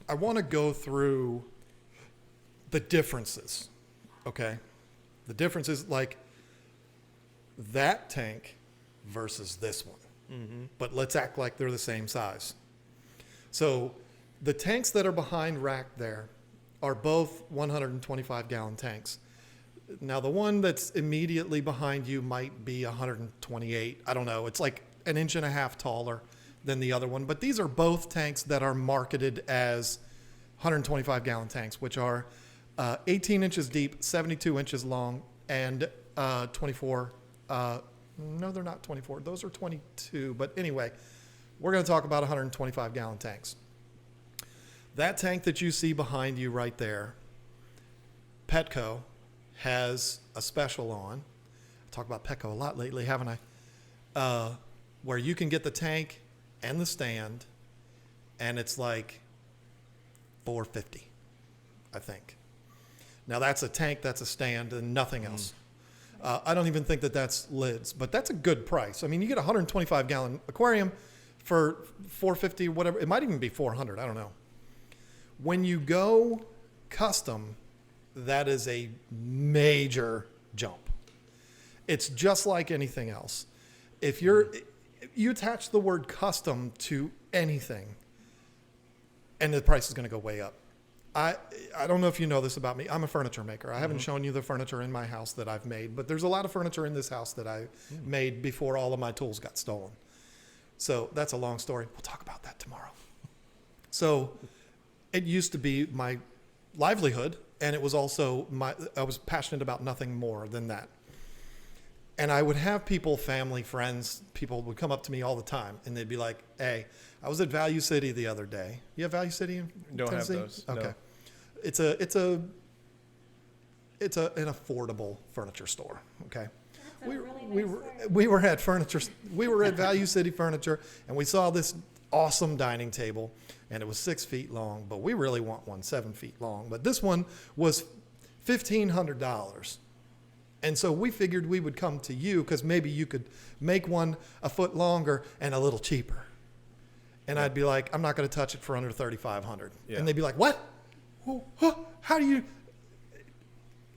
I want to go through the differences. Okay. The differences like that tank versus this one. But let's act like they're the same size. So The tanks that are behind rack there are both 125-gallon tanks. Now, the one that's immediately behind you might be 128. I don't know. It's like an inch and a half taller than the other one. But these are both tanks that are marketed as 125-gallon tanks, which are 18 inches deep, 72 inches long, and 24. No, they're not 24. Those are 22. But anyway, we're going to talk about 125-gallon tanks. That tank that you see behind you right there, Petco has a special on. I talk about Petco a lot lately, haven't I? Where you can get the tank and the stand, and it's like $450, I think. Now that's a tank, that's a stand, and nothing else. I don't even think that that's lids, but that's a good price. I mean, you get a 125-gallon aquarium for $450, whatever. It might even be $400. I don't know. When you go custom, that is a major jump. It's just like anything else. If you attach the word custom to anything, and the price is going to go way up. I don't know if you know this about me. I'm a furniture maker. I haven't shown you the furniture in my house that I've made, but there's a lot of furniture in this house that I made before all of my tools got stolen. So that's a long story. We'll talk about that tomorrow. So it used to be my livelihood, and it was also I was passionate about nothing more than that. And I would have people, family, friends, people would come up to me all the time, and they'd be like, hey, I was at Value City the other day. You have Value City in Don't Tennessee? have those. Okay. No. It's an affordable furniture store. Okay. That's a really nice word. We were at furniture. We were at Value City Furniture, and we saw this awesome dining table, and it was 6 feet long, but we really want one 7 feet long. But this one was $1,500. And so we figured we would come to you because maybe you could make one a foot longer and a little cheaper. And I'd be like, I'm not going to touch it for under $3,500. Yeah. And they'd be like, what? How do you?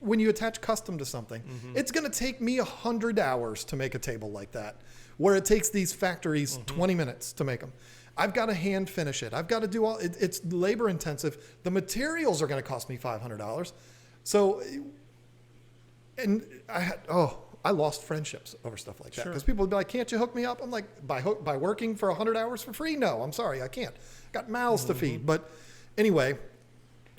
When you attach custom to something, it's going to take me 100 hours to make a table like that, where it takes these factories 20 minutes to make them. I've got to hand finish it. I've got to do all. It's labor intensive. The materials are going to cost me $500. So. And I lost friendships over stuff like that because people would be like, can't you hook me up? I'm like, by working for 100 hours for free? No, I'm sorry, I can't. Got mouths to feed. But anyway,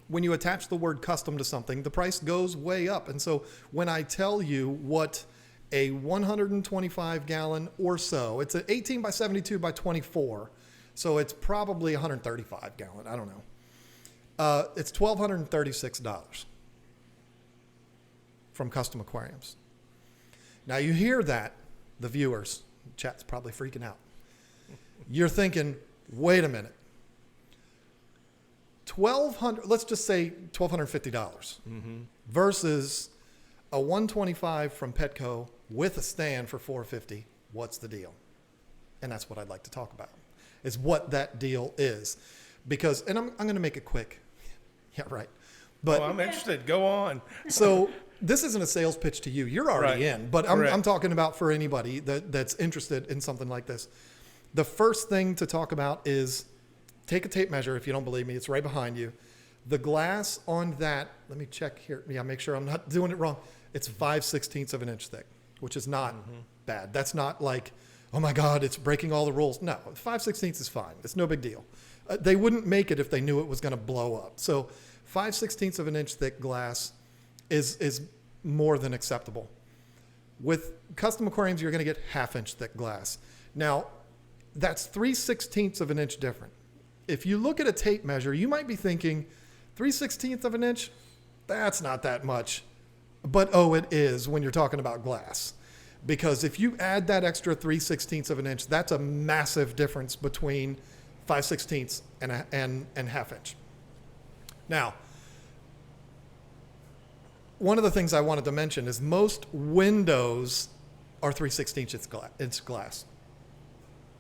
when you attach the word custom to something, the price goes way up. And so when I tell you what a 125-gallon or so, it's an 18 by 72 by 24, so it's probably 135-gallon. I don't know. It's $1,236. From Custom Aquariums. Now you hear that, the viewers, chat's probably freaking out. You're thinking, wait a minute. Let's just say $1,250 versus a 125 from Petco with a stand for $450. What's the deal? And that's what I'd like to talk about, is what that deal is. Because, and I'm going to make it quick. Yeah, right. But I'm interested. Go on. So this isn't a sales pitch to you. You're already in. But I'm talking about for anybody that's interested in something like this. The first thing to talk about is take a tape measure. If you don't believe me, it's right behind you. The glass on that, let me check here. Yeah, make sure I'm not doing it wrong. It's 5/16 of an inch thick, which is not bad. That's not like, oh my God, it's breaking all the rules. No, 5/16 is fine. It's no big deal. They wouldn't make it if they knew it was going to blow up. So 5/16 of an inch thick glass is more than acceptable. With custom aquariums, you're going to get 1/2 inch thick glass. Now, that's 3/16 of an inch different. If you look at a tape measure, you might be thinking 3/16 of an inch, that's not that much. But it is when you're talking about glass. Because if you add that extra 3/16 of an inch, that's a massive difference between 5/16 and 1/2 inch. Now, one of the things I wanted to mention is most windows are 3/16 inch glass.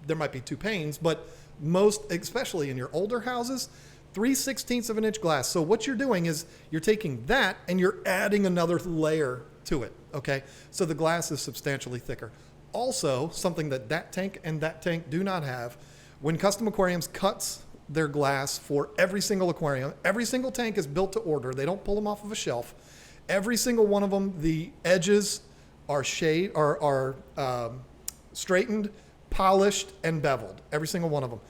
There might be 2 panes, but most, especially in your older houses, 3/16 of an inch glass. So what you're doing is you're taking that and you're adding another layer to it, okay? So the glass is substantially thicker. Also, something that tank and that tank do not have, when Custom Aquariums cuts their glass for every single aquarium. Every single tank is built to order. They don't pull them off of a shelf. Every single one of them, the edges are straightened, polished, and beveled. Every single one of them.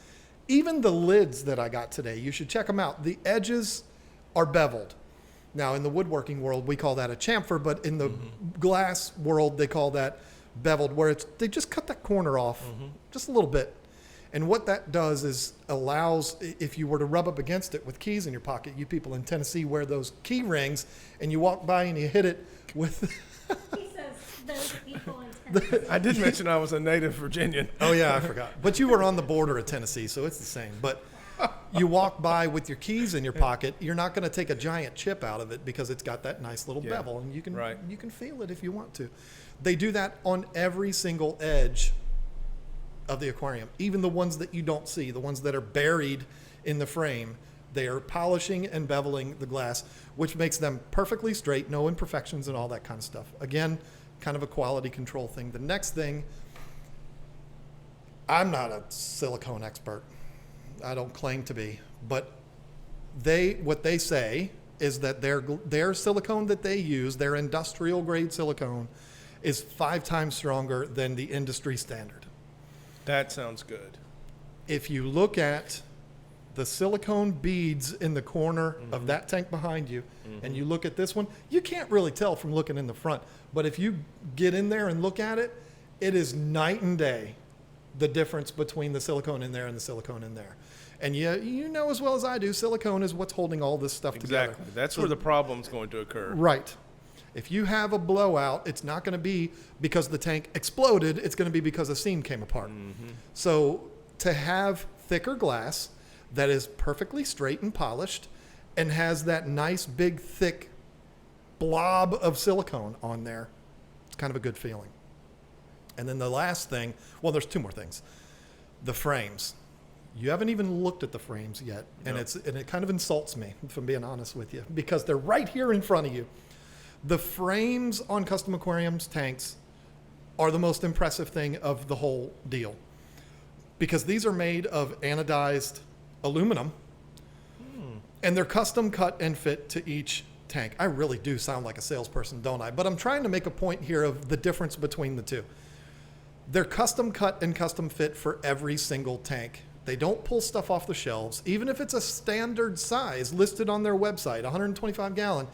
Even the lids that I got today, you should check them out. The edges are beveled. Now, in the woodworking world, we call that a chamfer, but in the glass world, they call that beveled, where they just cut that corner off just a little bit. And what that does is allows, if you were to rub up against it with keys in your pocket, you people in Tennessee wear those key rings, and you walk by and you hit it with... He says those people in Tennessee. I did mention I was a native Virginian. Oh, yeah, I forgot. But you were on the border of Tennessee, so it's the same. But you walk by with your keys in your pocket, you're not going to take a giant chip out of it because it's got that nice little bevel, and you can feel it if you want to. They do that on every single edge of the aquarium, even the ones that you don't see, the ones that are buried in the frame. They are polishing and beveling the glass, which makes them perfectly straight, no imperfections and all that kind of stuff. Again, kind of a quality control thing. The next thing, I'm not a silicone expert. I don't claim to be, but what they say is that their silicone that they use, their industrial grade silicone, is 5 times stronger than the industry standard. That sounds good. If you look at the silicone beads in the corner of that tank behind you, and you look at this one, you can't really tell from looking in the front. But if you get in there and look at it, it is night and day, the difference between the silicone in there and the silicone in there. And you know as well as I do, silicone is what's holding all this stuff together. Exactly. That's where the problem's going to occur. Right. If you have a blowout, it's not going to be because the tank exploded. It's going to be because a seam came apart. So to have thicker glass that is perfectly straight and polished and has that nice, big, thick blob of silicone on there, it's kind of a good feeling. And then the last thing, well, there's 2 more things. The frames. You haven't even looked at the frames yet. And it kind of insults me, if I'm being honest with you, because they're right here in front of you. The frames on custom aquariums tanks are the most impressive thing of the whole deal, because these are made of anodized aluminum, and they're custom cut and fit to each tank. I really do sound like a salesperson, don't I? But I'm trying to make a point here of the difference between the two. They're custom cut and custom fit for every single tank. They don't pull stuff off the shelves. Even if it's a standard size listed on their website, 125 gallon,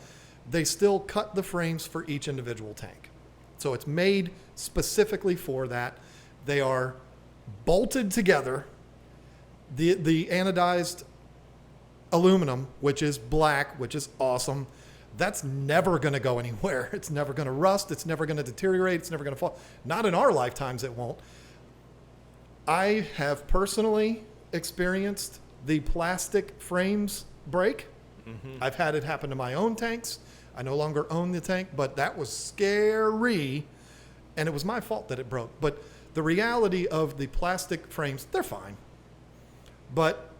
they still cut the frames for each individual tank. So it's made specifically for that. They are bolted together. The anodized aluminum, which is black, which is awesome, that's never going to go anywhere. It's never going to rust. It's never going to deteriorate. It's never going to fall. Not in our lifetimes, it won't. I have personally experienced the plastic frames break. I've had it happen to my own tanks. I no longer own the tank, but that was scary, and it was my fault that it broke. But the reality of the plastic frames, they're fine. But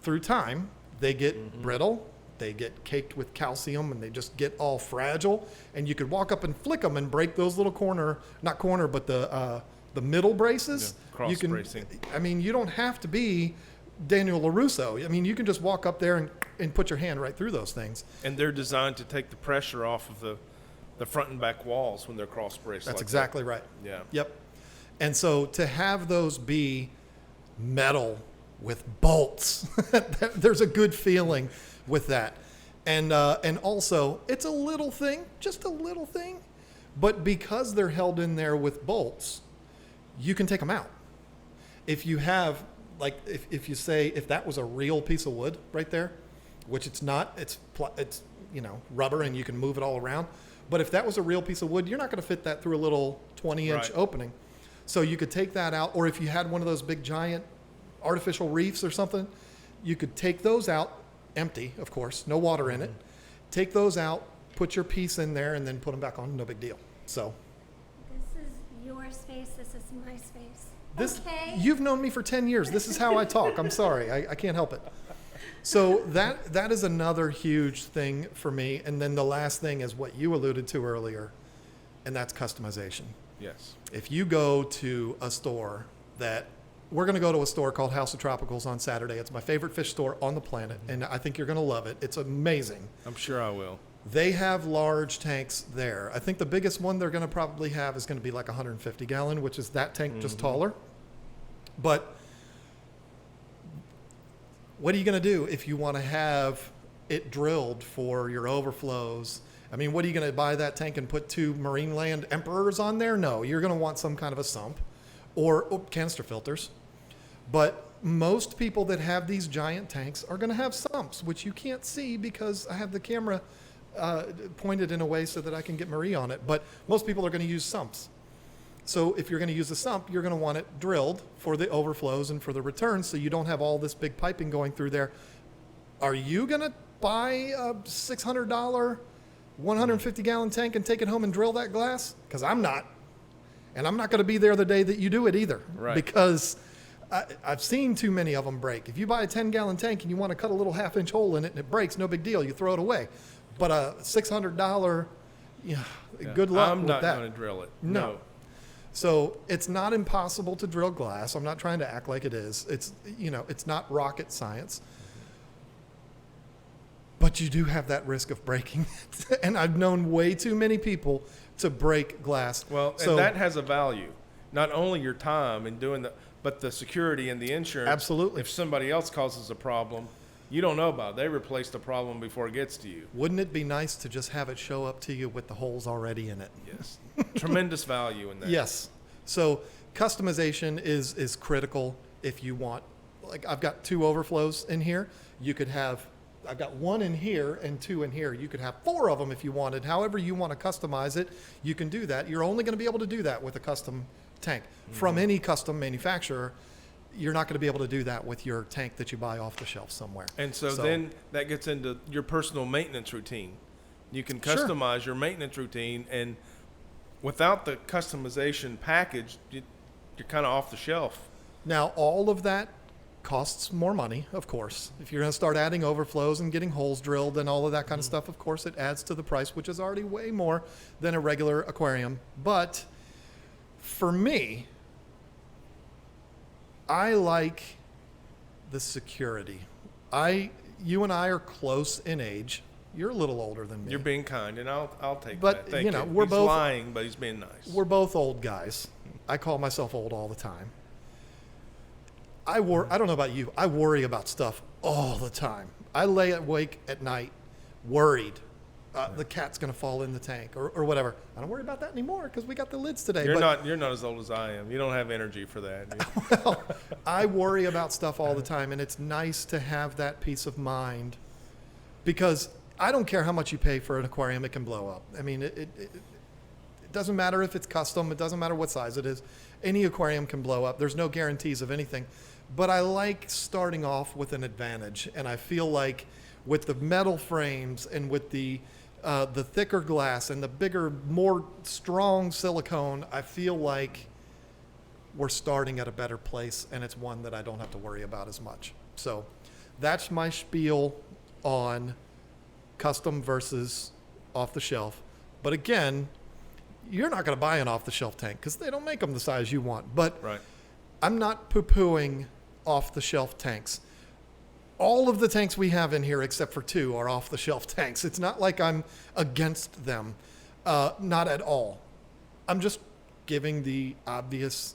through time, they get brittle, they get caked with calcium, and they just get all fragile. And you could walk up and flick them and break those little but the middle braces. Yeah, cross bracing. I mean, you don't have to be Daniel LaRusso. I mean, you can just walk up there and put your hand right through those things. And they're designed to take the pressure off of the front and back walls when they're cross braced. That's exactly right. Yeah. Yep. And so to have those be metal with bolts, there's a good feeling with that. And also, it's a little thing, just a little thing, but because they're held in there with bolts, you can take them out. If you have, like, if you say, if that was a real piece of wood right there, which it's not, it's rubber and you can move it all around. But if that was a real piece of wood, you're not going to fit that through a little 20-inch opening. So you could take that out, or if you had one of those big giant artificial reefs or something, you could take those out, empty, of course, no water in it. Take those out, put your piece in there, and then put them back on, no big deal. So This is your space, this is my space. this, Okay. you've known me for 10 years. This is how I talk. I'm sorry. I can't help it. So that is another huge thing for me. And then the last thing is what you alluded to earlier, and that's customization. Yes. If you go to a store that we're going to go to a store called House of Tropicals on Saturday. It's my favorite fish store on the planet, and I think you're going to love it. It's amazing. I'm sure I will. They have large tanks there. I think the biggest one they're going to probably have is going to be like 150 gallon, which is that tank just taller. But what are you going to do if you want to have it drilled for your overflows? I mean, what are you going to buy that tank and put 2 Marineland Emperors on there? No, you're going to want some kind of a sump or canister filters. But most people that have these giant tanks are going to have sumps, which you can't see because I have the camera pointed in a way so that I can get Marie on it. But most people are going to use sumps. So if you're going to use a sump, you're going to want it drilled for the overflows and for the returns, so you don't have all this big piping going through there. Are you going to buy a $600 150-gallon tank and take it home and drill that glass? Because I'm not. And I'm not going to be there the day that you do it either. Right. Because I've seen too many of them break. If you buy a 10-gallon tank and you want to cut a little half-inch hole in it and it breaks, no big deal. You throw it away. But a $600, good luck with that. I'm not going to drill it. No. So it's not impossible to drill glass. I'm not trying to act like it is. It's not rocket science. But you do have that risk of breaking it. And I've known way too many people to break glass. Well, and that has a value. Not only your time in doing but the security and the insurance. Absolutely. If somebody else causes a problem, you don't know about it. They replace the problem before it gets to you. Wouldn't it be nice to just have it show up to you with the holes already in it? Yes. Tremendous value in that. Yes. So customization is critical if you want. Like I've got 2 overflows in here. I've got 1 in here and 2 in here. You could have 4 of them if you wanted. However you want to customize it, you can do that. You're only going to be able to do that with a custom tank. From any custom manufacturer, you're not going to be able to do that with your tank that you buy off the shelf somewhere. And so then that gets into your personal maintenance routine. You can customize your maintenance routine, and without the customization package, you're kind of off the shelf. Now, all of that costs more money, of course. If you're going to start adding overflows and getting holes drilled and all of that kind of stuff, of course, it adds to the price, which is already way more than a regular aquarium. But for me, I like the security. You and I are close in age. You're a little older than me. You're being kind, and I'll take but, that. Thank you. We're he's both lying, but he's being nice. We're both old guys. I call myself old all the time. I don't know about you. I worry about stuff all the time. I lay awake at night worried the cat's going to fall in the tank or whatever. I don't worry about that anymore because we got the lids today. You're not as old as I am. You don't have energy for that. Well, I worry about stuff all the time, and it's nice to have that peace of mind because I don't care how much you pay for an aquarium. It can blow up. I mean, it doesn't matter if it's custom. It doesn't matter what size it is. Any aquarium can blow up. There's no guarantees of anything. But I like starting off with an advantage, and I feel like with the metal frames and with the thicker glass and the bigger, more strong silicone, I feel like we're starting at a better place, and it's one that I don't have to worry about as much. So that's my spiel on custom versus off the shelf. But again, you're not going to buy an off the shelf tank because they don't make them the size you want. But right. I'm not poo-pooing off-the-shelf tanks. All of the tanks we have in here, except for 2, are off-the-shelf tanks. It's not like I'm against them. Not at all. I'm just giving the obvious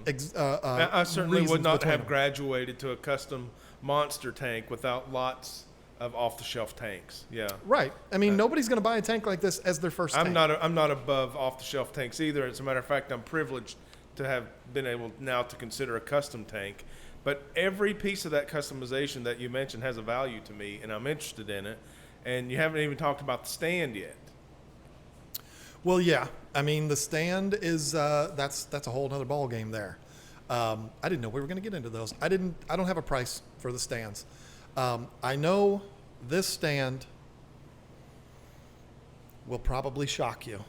I certainly would not have them. graduated to a custom monster tank without lots of off-the-shelf tanks. Yeah. Right. I mean, nobody's going to buy a tank like this as their first tank. I'm not above off-the-shelf tanks either. As a matter of fact, I'm privileged to have been able now to consider a custom tank. But every piece of that customization that you mentioned has a value to me, and I'm interested in it. And you haven't even talked about the stand yet. Well, yeah. I mean, the stand is that's a whole other ball game there. I didn't know we were going to get into those. I don't have a price for the stands. I know this stand will probably shock you.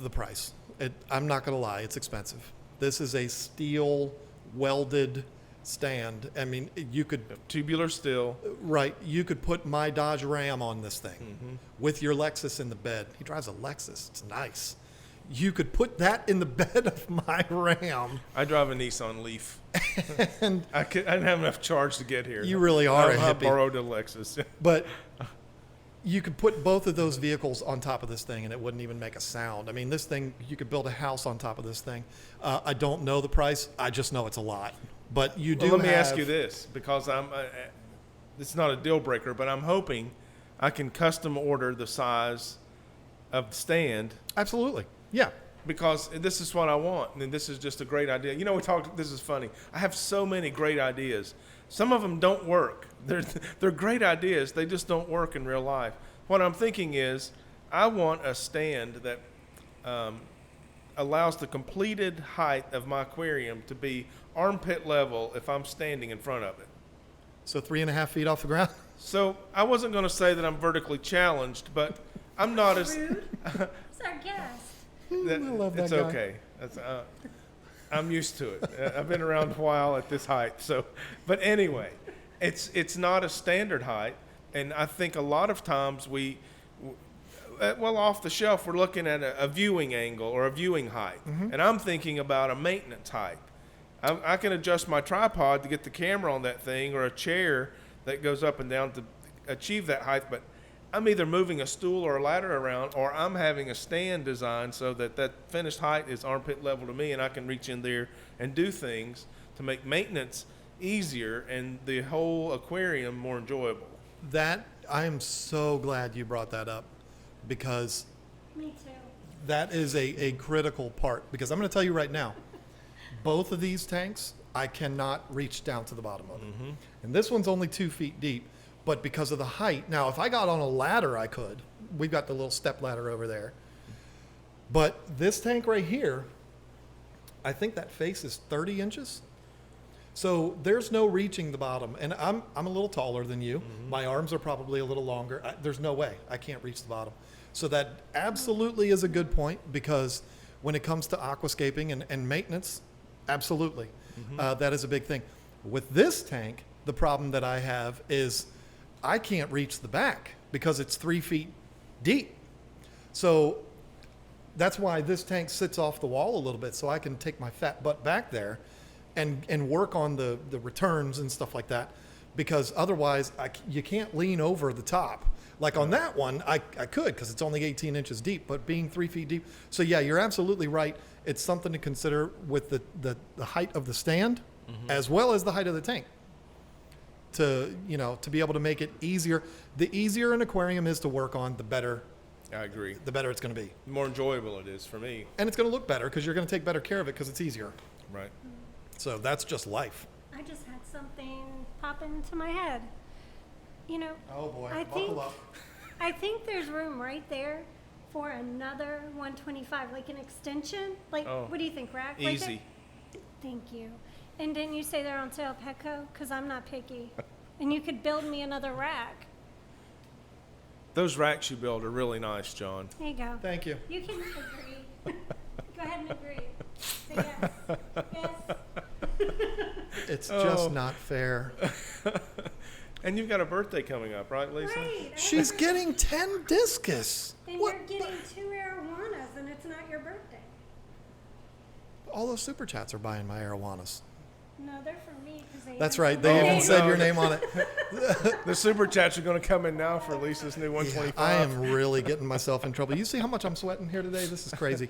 The price. I'm not going to lie. It's expensive. This is a steel welded stand. I mean, you could tubular steel. Right. You could put my Dodge Ram on this thing with your Lexus in the bed. He drives a Lexus. It's nice. You could put that in the bed of my Ram. I drive a Nissan Leaf. And I didn't have enough charge to get here. You really are a I hippie. borrowed a Lexus. But you could put both of those vehicles on top of this thing and it wouldn't even make a sound. I mean, this thing, you could build a house on top of this thing. I don't know the price. I just know it's a lot. But you do Well, let me ask you this, because it's not a deal breaker, but I'm hoping I can custom order the size of the stand. Absolutely. Yeah. Because this is what I want, and this is just a great idea. You know, this is funny. I have so many great ideas. Some of them don't work. They're great ideas. They just don't work in real life. What I'm thinking is I want a stand that allows the completed height of my aquarium to be armpit level if I'm standing in front of it. So 3.5 feet off the ground? So I wasn't going to say that I'm vertically challenged, but I'm not as... Rude. It's our guest. I love that It's guy. okay. I'm used to it. I've been around a while at this height. So, but anyway, it's not a standard height, and I think a lot of times off the shelf we're looking at a viewing angle or a viewing height, and I'm thinking about a maintenance height. I can adjust my tripod to get the camera on that thing, or a chair that goes up and down to achieve that height, but I'm either moving a stool or a ladder around, or I'm having a stand designed so that finished height is armpit level to me, and I can reach in there and do things to make maintenance easier and the whole aquarium more enjoyable. That, I am so glad you brought that up, because Me too. that is a critical part. Because I'm going to tell you right now, both of these tanks, I cannot reach down to the bottom of. And this one's only 2 feet deep. But because of the height, now if I got on a ladder, I could. We've got the little step ladder over there. But this tank right here, I think that face is 30 inches. So there's no reaching the bottom. And I'm a little taller than you. My arms are probably a little longer. There's no way I can't reach the bottom. So that absolutely is a good point, because when it comes to aquascaping and maintenance, absolutely, that is a big thing. With this tank, the problem that I have is I can't reach the back because it's 3 feet deep. So that's why this tank sits off the wall a little bit, so I can take my fat butt back there and work on the returns and stuff like that, because otherwise you can't lean over the top. Like on that one, I could, because it's only 18 inches deep, but being 3 feet deep. So yeah, you're absolutely right. It's something to consider with the height of the stand as well as the height of the tank. To be able to make it easier. The easier an aquarium is to work on, the better. I agree. The better it's going to be. The more enjoyable it is for me. And it's going to look better because you're going to take better care of it because it's easier. Right. So that's just life. I just had something pop into my head. Oh boy, buckle up. I think there's room right there for another 125, like an extension. Like, what do you think, Rack? Easy. Thank you. And didn't you say they're on sale at Petco? Because I'm not picky. And you could build me another rack. Those racks you build are really nice, John. There you go. Thank you. You can agree. Go ahead and agree. Say yes. Yes. It's just not fair. And you've got a birthday coming up, right, Lisa? Right. She's getting 10 discus. Then What you're getting 2 arowanas, and it's not your birthday. All those super chats are buying my arowanas. No, they're for me. That's right. They even said your name on it. The super chats are going to come in now for Lisa's new 125. I am really getting myself in trouble. You see how much I'm sweating here today? This is crazy.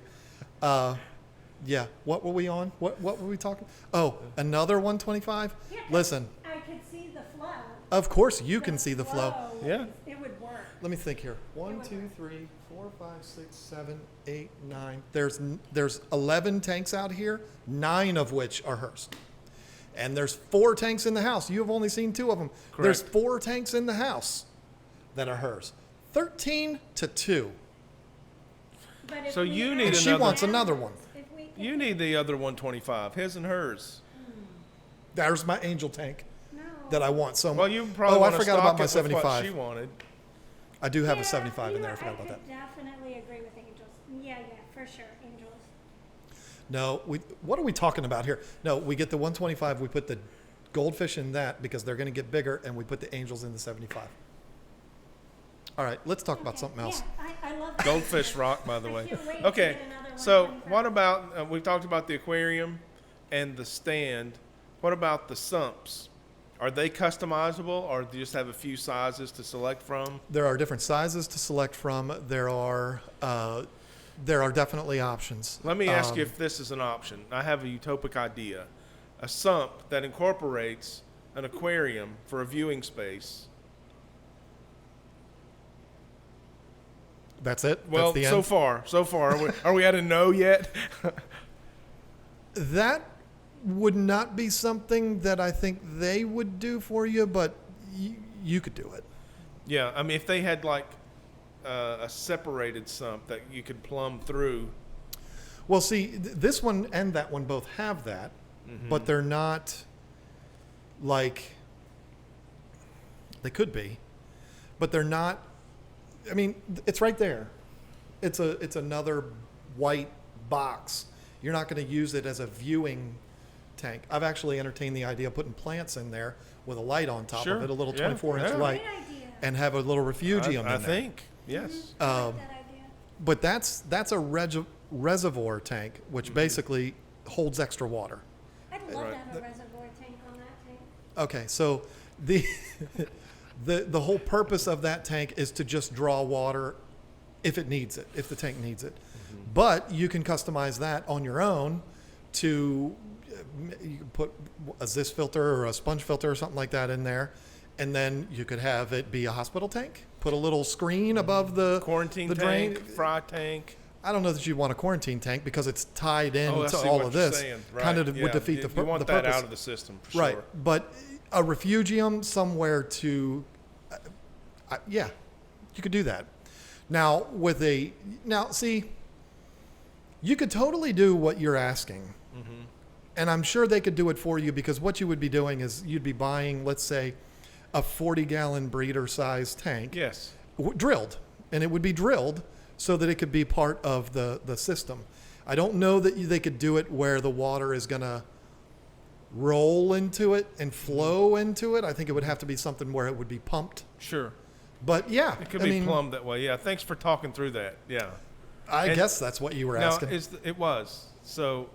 Yeah. What were we on? What were we talking? Oh, another 125? Yeah, Listen. I could see the flow. Of course you can see the flow. Yeah. It would work. Let me think here. 1, 2, 3, 4, 5, 6, 7, 8, 9. There's 11 tanks out here, 9 of which are hers. And there's 4 tanks in the house. You have only seen 2 of them. Correct. There's 4 tanks in the house that are hers. 13 to 2. But if So we you add need She another- wants another one. You need the other 125, his and hers. There's my angel tank No. that I want so much. Well, you probably I want to forgot stock about my it with what 75. she wanted. I do have Yeah, a 75 you in there. know, I forgot about that. could definitely agree with angels. Yeah, for sure, angels. No, what are we talking about here? No, we get the 125. We put the goldfish in that because they're going to get bigger, and we put the angels in the 75. All right, let's talk about something else. Yeah, I love that. Goldfish rock, by the I way. can't wait Okay. to get another So what about, we've talked about the aquarium and the stand. What about the sumps? Are they customizable, or do you just have a few sizes to select from? There are different sizes to select from. There are definitely options. Let me ask you if this is an option. I have a utopic idea. A sump that incorporates an aquarium for a viewing space. That's it? Well, That's the end? so far. Are we at a no yet? That would not be something that I think they would do for you, but you could do it. Yeah, I mean, if they had like a separated sump that you could plumb through. Well, see, this one and that one both have that, but they're not like, they could be, but they're not. I mean, it's right there. It's another white box. You're not going to use it as a viewing tank. I've actually entertained the idea of putting plants in there with a light on top of it, a little 24-inch light, and have a little refugium in there. I think, yes. I like that idea. But that's a reservoir tank, which basically holds extra water. I'd love to have a reservoir tank on that tank. Okay, so the whole purpose of that tank is to just draw water if it needs it, if the tank needs it. But you can customize that on your own to, you can put a Zis filter or a sponge filter or something like that in there. And then you could have it be a hospital tank, put a little screen above the Quarantine the drain. tank, fry tank. I don't know that you want a quarantine tank because it's tied in I to see all what of you're this. saying. Right. Kind of Yeah, would defeat the you purpose. want that out of the system, for Right, sure. but a refugium somewhere to, yeah, you could do that. Now see, you could totally do what you're asking, and I'm sure they could do it for you, because what you would be doing is you'd be buying, let's say, a 40-gallon breeder size tank, Yes. drilled, and it would be drilled so that it could be part of the system. I don't know that they could do it where the water is going to roll into it and flow into it. I think it would have to be something where it would be pumped. Sure. But yeah, It could be plumbed that way. Yeah. Thanks for talking through that. Yeah. I guess that's what you were asking. It was. So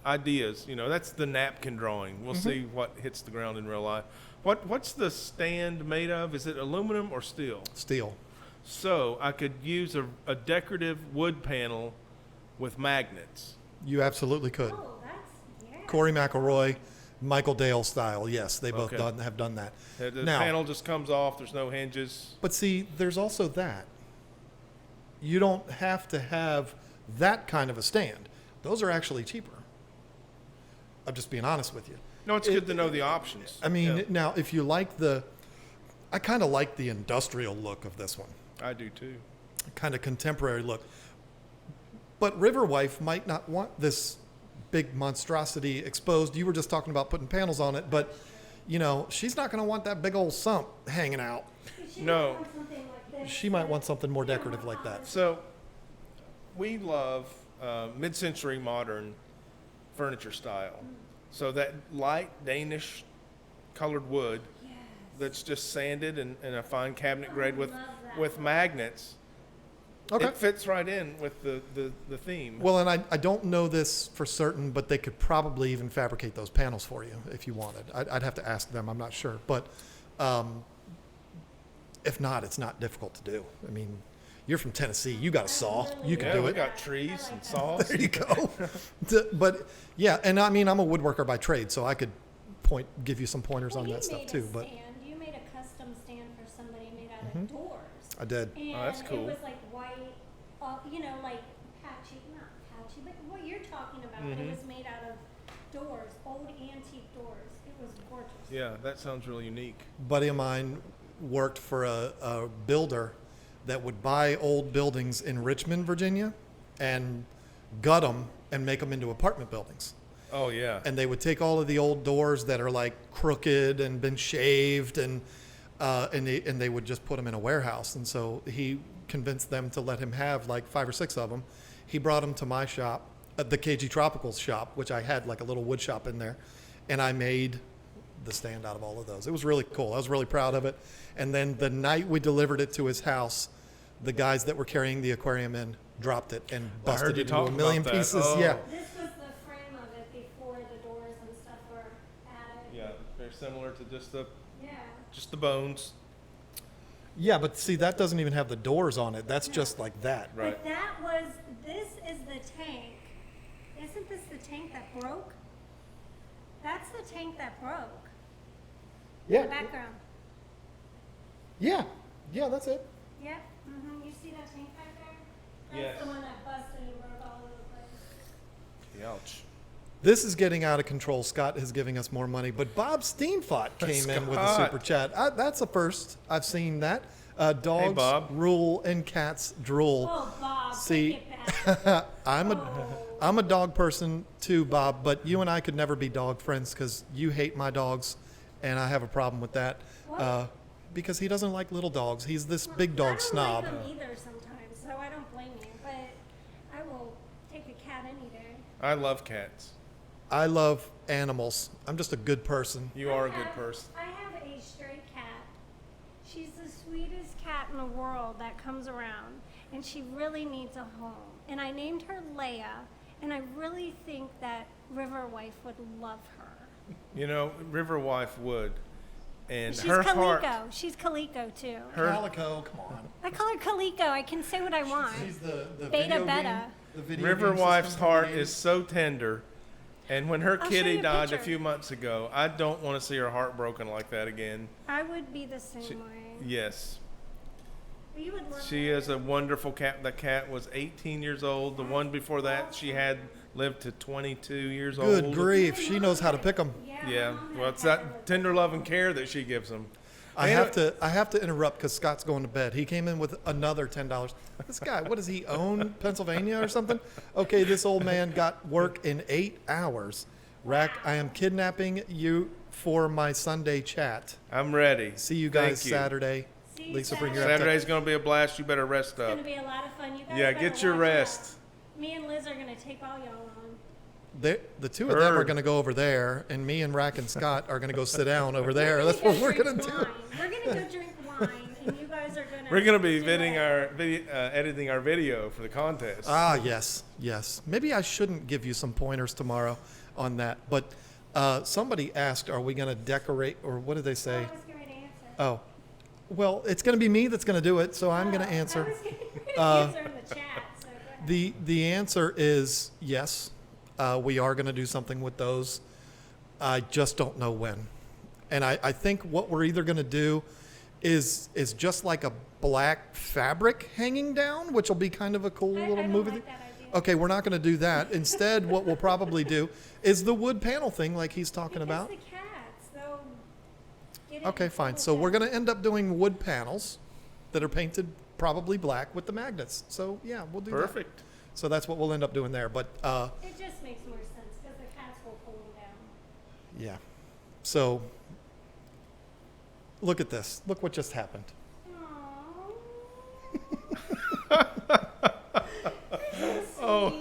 ideas, that's the napkin drawing. We'll see what hits the ground in real life. What's the stand made of? Is it aluminum or steel? Steel. So I could use a decorative wood panel with magnets. You absolutely could. Oh, yeah. Corey McElroy, Michael Dale style. Yes, they both Okay. have done that. The Now, panel just comes off. There's no hinges. but see, there's also that. You don't have to have that kind of a stand. Those are actually cheaper. I'm just being honest with you. No, it's good to know the options. I mean, Yeah, now if you like I kind of like the industrial look of this one, I do too. kind of contemporary look. But Riverwife might not want this big monstrosity exposed. You were just talking about putting panels on it, but she's not going to want that big old sump hanging out. She No. might want something like this. She might want something more decorative like that. So we love mid-century modern furniture style. So that light Danish colored wood Yes. that's just sanded and a fine cabinet grade with love that. with magnets. Okay. It fits right in with the theme. Well, and I don't know this for certain, but they could probably even fabricate those panels for you if you wanted. I'd have to ask them. I'm not sure. But if not, it's not difficult to do. I mean, you're from Tennessee. You got a saw. You can yeah, do we it. got trees and saws. There you go. But yeah, and I mean, I'm a woodworker by trade, so I could give you some pointers on you that stuff made too. a But stand. You made a custom stand for somebody made out of doors. I did. And Oh, that's cool. it was like white, like patchy, not patchy, but what you're talking about. It was made out of doors, old antique doors. It was gorgeous. Yeah, that sounds really unique. Buddy of mine worked for a builder that would buy old buildings in Richmond, Virginia, and gut them and make them into apartment buildings. Oh yeah. And they would take all of the old doors that are like crooked and been shaved, and they would just put them in a warehouse. And so he convinced them to let him have like 5 or 6 of them. He brought them to my shop, the KG Tropicals shop, which I had like a little wood shop in there, and I made the stand out of all of those. It was really cool. I was really proud of it. And then the night we delivered it to his house, the guys that were carrying the aquarium in dropped it and I busted heard you it into a talk million about that. pieces. Oh. Yeah. This was the frame of it before the doors and stuff were added. Yeah, very similar to just Yeah. the bones. Yeah, but see, that doesn't even have the doors on it. That's just like that. Right. But this is the tank. Isn't this the tank that broke? That's the tank that broke. Yeah. The background. Yeah. Yeah, that's it. Yep. Mm-hmm. You see that tank back there? That's Yes. the one that busted and broke all over the place. Ouch. This is getting out of control. Scott is giving us more money, but Bob Steenfott came in with a Scott. super chat. That's a first. I've seen that. Dogs Bob. rule and cats drool. Oh, Bob, See, take it back. I'm a dog person too, Bob, but you and I could never be dog friends because you hate my dogs, and I have a problem with that. What? Because he doesn't like little dogs. He's this Well, big dog snob. I don't like them either sometimes, so I don't blame you. But I will take a cat any day. I love cats. I love animals. I'm just a good person. You are a good person. I have a stray cat. She's the sweetest cat in the world that comes around, and she really needs a home. And I named her Leia, and I really think that River Wife would love her. You know, River Wife would. And She's her heart. Calico. She's Calico too. Calico, come on. I call her Calico. I can say what I want. She's the Beta video Beta. game, the video River game Wife's system heart created. is so tender. And when her I'll show kitty you a died a picture. few months ago, I don't want to see her heart broken like that again. I would be the same She- way. Yes. But you would love She her. is a wonderful cat. The cat was 18 years old. The one before that she had lived to 22 years Good old. grief, she knows how to pick them. Yeah. my mom Well, had it's a cat that with- tender love and care that she gives them. I have to interrupt because Scott's going to bed. He came in with another $10. This guy, what does he own? Pennsylvania or something? Okay, this old man got work in 8 hours. Rack, I am kidnapping you for my Sunday chat. I'm ready. See you guys Thank you. Saturday. See you Lisa, bring your Saturday. Saturday's going to be a blast. You better rest It's up. gonna be a lot of fun. You guys Yeah, better get your watch rest. out. Me and Liz are gonna take all y'all on. The two of them are Heard. going to go over there, and me and Rack and Scott are going to go sit down over there. We're That's gonna what go we're drink going to do. wine. We're gonna go drink wine, and you guys are gonna. We're going to be do editing it. editing our video for the contest. Ah, yes, yes. Maybe I shouldn't give you some pointers tomorrow on that. But somebody asked, are we going to decorate, or what did they Oh, say? I was getting ready to answer. Oh, well, it's going to be me that's going to do it, so I'm going to I answer. was getting ready to answer in the chat. So go ahead. The answer is yes. We are going to do something with those. I just don't know when. And I think what we're either going to do is just like a black fabric hanging down, which will be kind of a cool I little don't movie. like that idea. Okay, we're not going to do that. Instead, what we'll probably do is the wood panel thing like he's talking Because about. the cats, they'll get it Okay, in fine. trouble So we're with going to end up doing wood panels that are painted probably black with the magnets. So yeah, we'll do that. Perfect. So that's what we'll end up doing there. But It just makes more sense because the cats will pull them down. yeah. So look at this. Look what just happened. Oh.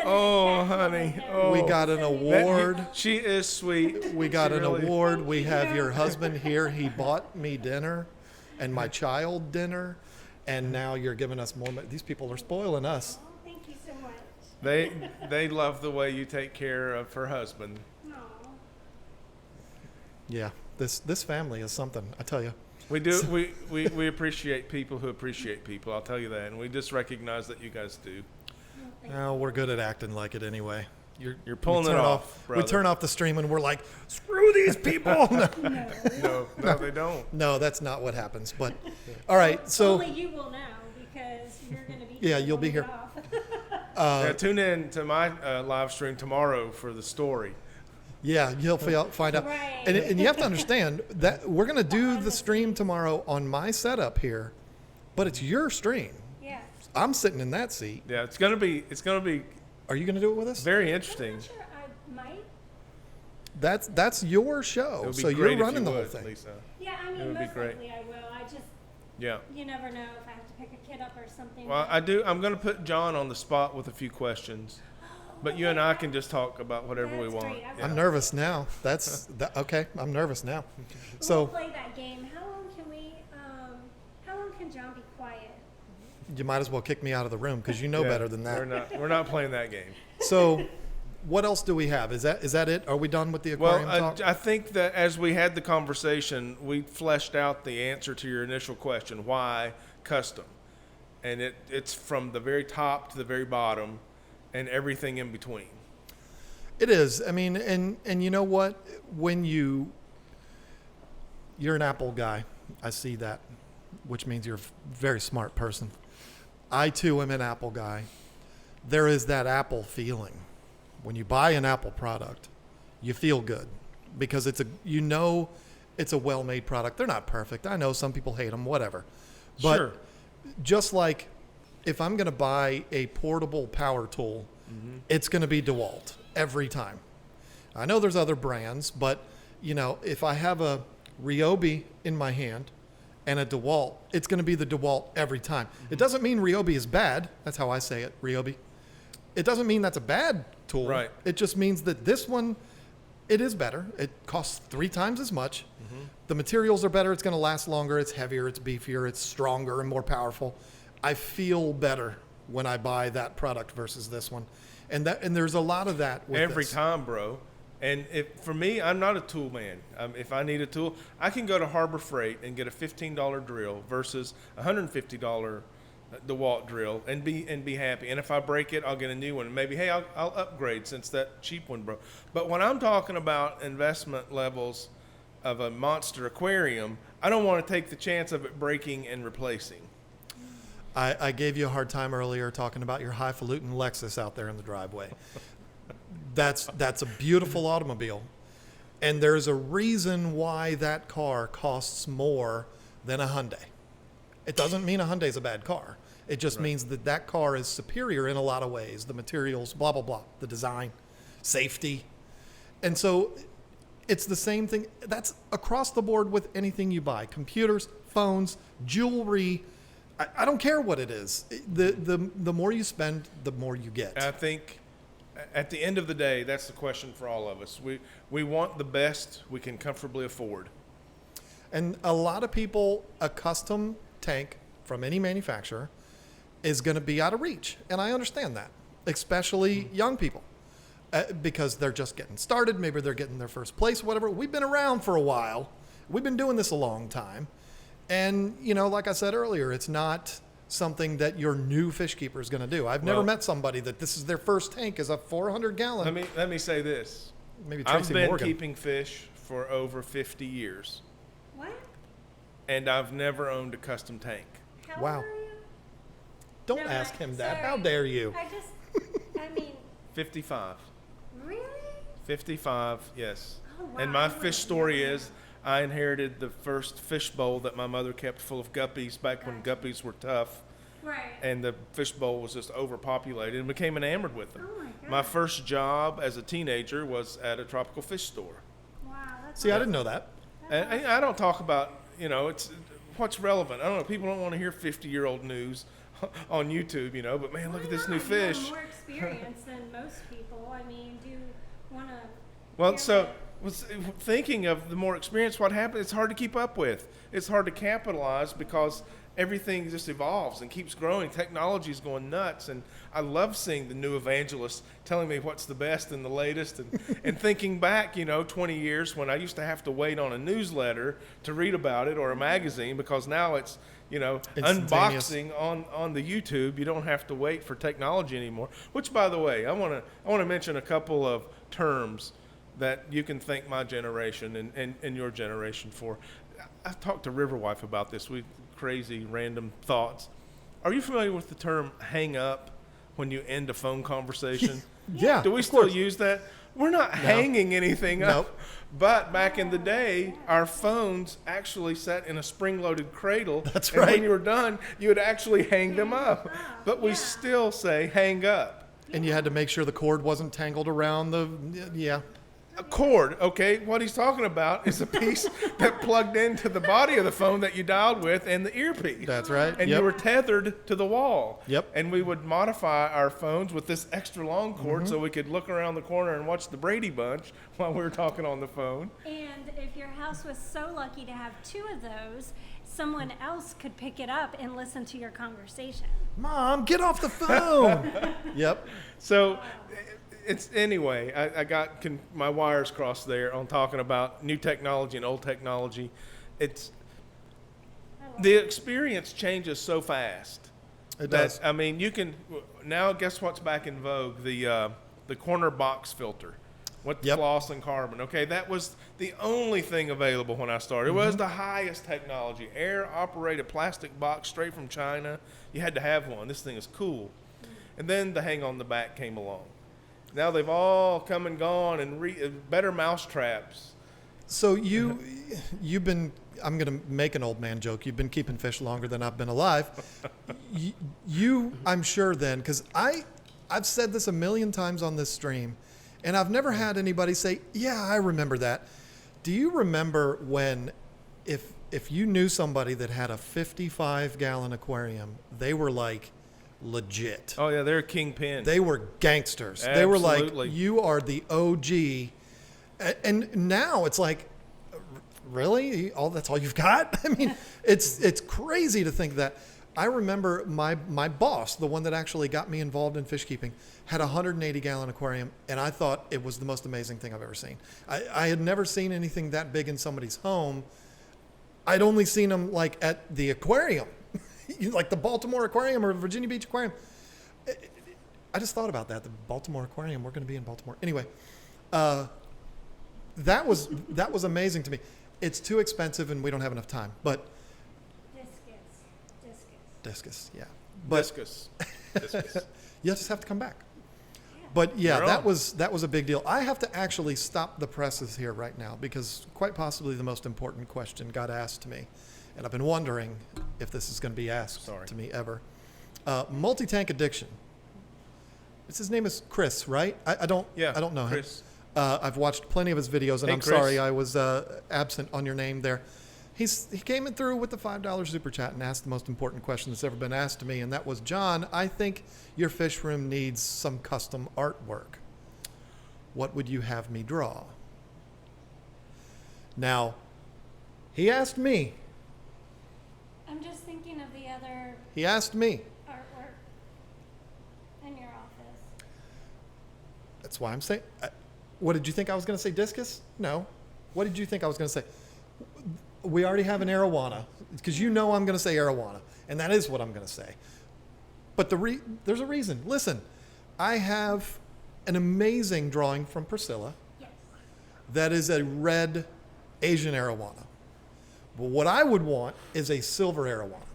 Oh, honey. Oh. We got an That- award. She is sweet. We got She an really- award. We have your husband here. He bought me dinner and my child dinner. And now you're giving us more. These people are spoiling us. Oh, thank you so much. They love the way you take care of her husband. Aw. Yeah. This family is something, I tell you. We do. We appreciate people who appreciate people. I'll tell you that, and we just recognize that you guys do. Oh, we're good at acting like it anyway. You're pulling we it turn off, We brother. turn off the stream and we're like, screw these people. No, No, they don't. no, that's not what happens. But all right, so Only you will know because you're going to be. Yeah, here you'll be when we here. get off. Yeah, tune in to my live stream tomorrow for the story. yeah, you'll find out. Right. And you have to understand that we're going to do the stream tomorrow on my setup here, but it's your stream. Yeah. I'm sitting in that seat. Yeah, it's gonna be Are you going to do it with us? very I'm interesting. not sure I might. That's your It show, would be so great you're if you running the whole would, thing. Lisa. Yeah, I It mean, would be most great. likely I will. I just, Yeah. you never know if I have to pick a kid up or something. Well, but- I do. I'm gonna put John on the spot with a few questions, but you and I can just talk about whatever we That's want. great. Yeah. I'm nervous now. Okay. I'm nervous now. We'll So play that game. How long can we? How long can John be quiet? you might as well kick me out of the room because you know better than that. We're not playing that game. So what else do we have? Is that it? Are we done with the aquarium talk? I think that as we had the conversation, we fleshed out the answer to your initial question, why custom? And it's from the very top to the very bottom and everything in between. It is. I mean, and you know what? When you're an Apple guy, I see that, which means you're a very smart person. I too am an Apple guy. There is that Apple feeling. When you buy an Apple product, you feel good because it's a well-made product. They're not perfect. I know some people hate them, whatever. But Sure. just like if I'm going to buy a portable power tool, it's going to be DeWalt every time. I know there's other brands, but if I have a Ryobi in my hand and a DeWalt, it's going to be the DeWalt every time. It doesn't mean Ryobi is bad. That's how I say it, Ryobi. It doesn't mean that's a bad tool. Right. It just means that this one, it is better. It costs 3 times as much. The materials are better. It's going to last longer. It's heavier. It's beefier. It's stronger and more powerful. I feel better when I buy that product versus this one. And there's a lot of that with Every this. time, bro. And for me, I'm not a tool man. If I need a tool, I can go to Harbor Freight and get a $15 drill versus a $150 DeWalt drill and be happy. And if I break it, I'll get a new one. Maybe, hey, I'll upgrade since that cheap one broke. But when I'm talking about investment levels of a monster aquarium, I don't want to take the chance of it breaking and replacing. I gave you a hard time earlier talking about your highfalutin Lexus out there in the driveway. That's a beautiful automobile. And there's a reason why that car costs more than a Hyundai. It doesn't mean a Hyundai is a bad car. It just means that car is superior in a lot of ways. The materials, blah, blah, blah, the design, safety. And so it's the same thing. That's across the board with anything you buy. Computers, phones, jewelry. I don't care what it is. The more you spend, the more you get. I think at the end of the day, that's the question for all of us. We want the best we can comfortably afford. And a lot of people, a custom tank from any manufacturer is going to be out of reach. And I understand that, especially young people, because they're just getting started. Maybe they're getting their first place, whatever. We've been around for a while. We've been doing this a long time. And, like I said earlier, it's not something that your new fish keeper is going to do. I've never met somebody that this is their first tank is a 400-gallon. Let me say this. Maybe Tracy I've been Morgan. keeping fish for over 50 years. What? And I've never owned a custom tank. How Wow. old are you? Don't No, ask him that. sorry. How dare you? I mean, 55. really? 55, yes. Oh, wow. And my fish story is I inherited the first fish bowl that my mother kept full of guppies back when guppies were tough. Right. And the fish bowl was just overpopulated and became enamored with them. Oh, my God. My first job as a teenager was at a tropical fish store. Wow. That's See, I didn't know that. And I don't talk about, it's what's relevant. I don't know. People don't want to hear 50-year-old news on YouTube, but man, look at this new You fish. have more experience than most people. I mean, do you want to? Well, so thinking of the more experience, what happened, it's hard to keep up with. It's hard to capitalize because everything just evolves and keeps growing. Technology is going nuts. And I love seeing the new evangelists telling me what's the best and the latest. And thinking back, 20 years when I used to have to wait on a newsletter to read about it or a magazine, because now it's, unboxing on the YouTube. You don't have to wait for technology anymore. Which, by the way, I want to mention a couple of terms that you can thank my generation and your generation for. I talked to Riverwife about this. Crazy random thoughts. Are you familiar with the term "hang up" when you end a phone conversation? Yeah. Do we still use that? We're not hanging anything up. Nope. But back in the day, our phones actually sat in a spring-loaded cradle. That's and right. when you were done, you would actually hang them up. But we still say "hang up." And you had to make sure the cord wasn't tangled around the. Yeah. A cord, okay? What he's talking about is a piece that plugged into the body of the phone that you dialed with and the earpiece. That's right. And Yep. you were tethered to the wall. Yep. And we would modify our phones with this extra long cord so we could look around the corner and watch the Brady Bunch while we were talking on the phone. And if your house was so lucky to have 2 of those, someone else could pick it up and listen to your conversation. Mom, get off the phone. Yep. So it's anyway, I got my wires crossed there on talking about new technology and old technology. It's the experience changes so fast. It does. I mean, you can now guess what's back in vogue? The corner box filter. With Yep. floss and carbon. Okay, that was the only thing available when I started. It was the highest technology. Air operated plastic box straight from China. You had to have one. This thing is cool. And then the hang on the back came along. Now they've all come and gone, and better mouse traps. So you've been, I'm going to make an old man joke. You've been keeping fish longer than I've been alive. I'm sure then, because I've said this a million times on this stream, and I've never had anybody say, yeah, I remember that. Do you remember when, if you knew somebody that had a 55-gallon aquarium, they were like legit. Oh yeah, they're kingpin. They were gangsters. Absolutely. They were like, you are the OG. And now it's like, really? That's all you've got? I mean, it's crazy to think that. I remember my boss, the one that actually got me involved in fish keeping, had a 180-gallon aquarium, and I thought it was the most amazing thing I've ever seen. I had never seen anything that big in somebody's home. I'd only seen them like at the aquarium, like the Baltimore Aquarium or Virginia Beach Aquarium. I just thought about that, the Baltimore Aquarium. We're going to be in Baltimore. Anyway, that was amazing to me. It's too expensive, and we don't have enough time, but discus, yeah. But Discus. you just have to come back. But yeah, You're that on. was a big deal. I have to actually stop the presses here right now because quite possibly the most important question got asked to me, and I've been wondering if this is going to be asked to me ever. Multi-tank addiction. His name is Chris, right? I don't know Chris. him. I've watched plenty of his videos, and Hey, I'm Chris. sorry I was absent on your name there. He came in through with the $5 super chat and asked the most important question that's ever been asked to me, and that was, John, I think your fish room needs some custom artwork. What would you have me draw? Now, he asked me. I'm just thinking of the other He asked me. artwork in your office. That's why I'm saying. What did you think I was going to say? Discus? No. What did you think I was going to say? We already have an arowana, because you know I'm going to say arowana, and that is what I'm going to say. But there's a reason. Listen, I have an amazing drawing from Priscilla Yes. that is a red Asian arowana. But what I would want is a silver arowana,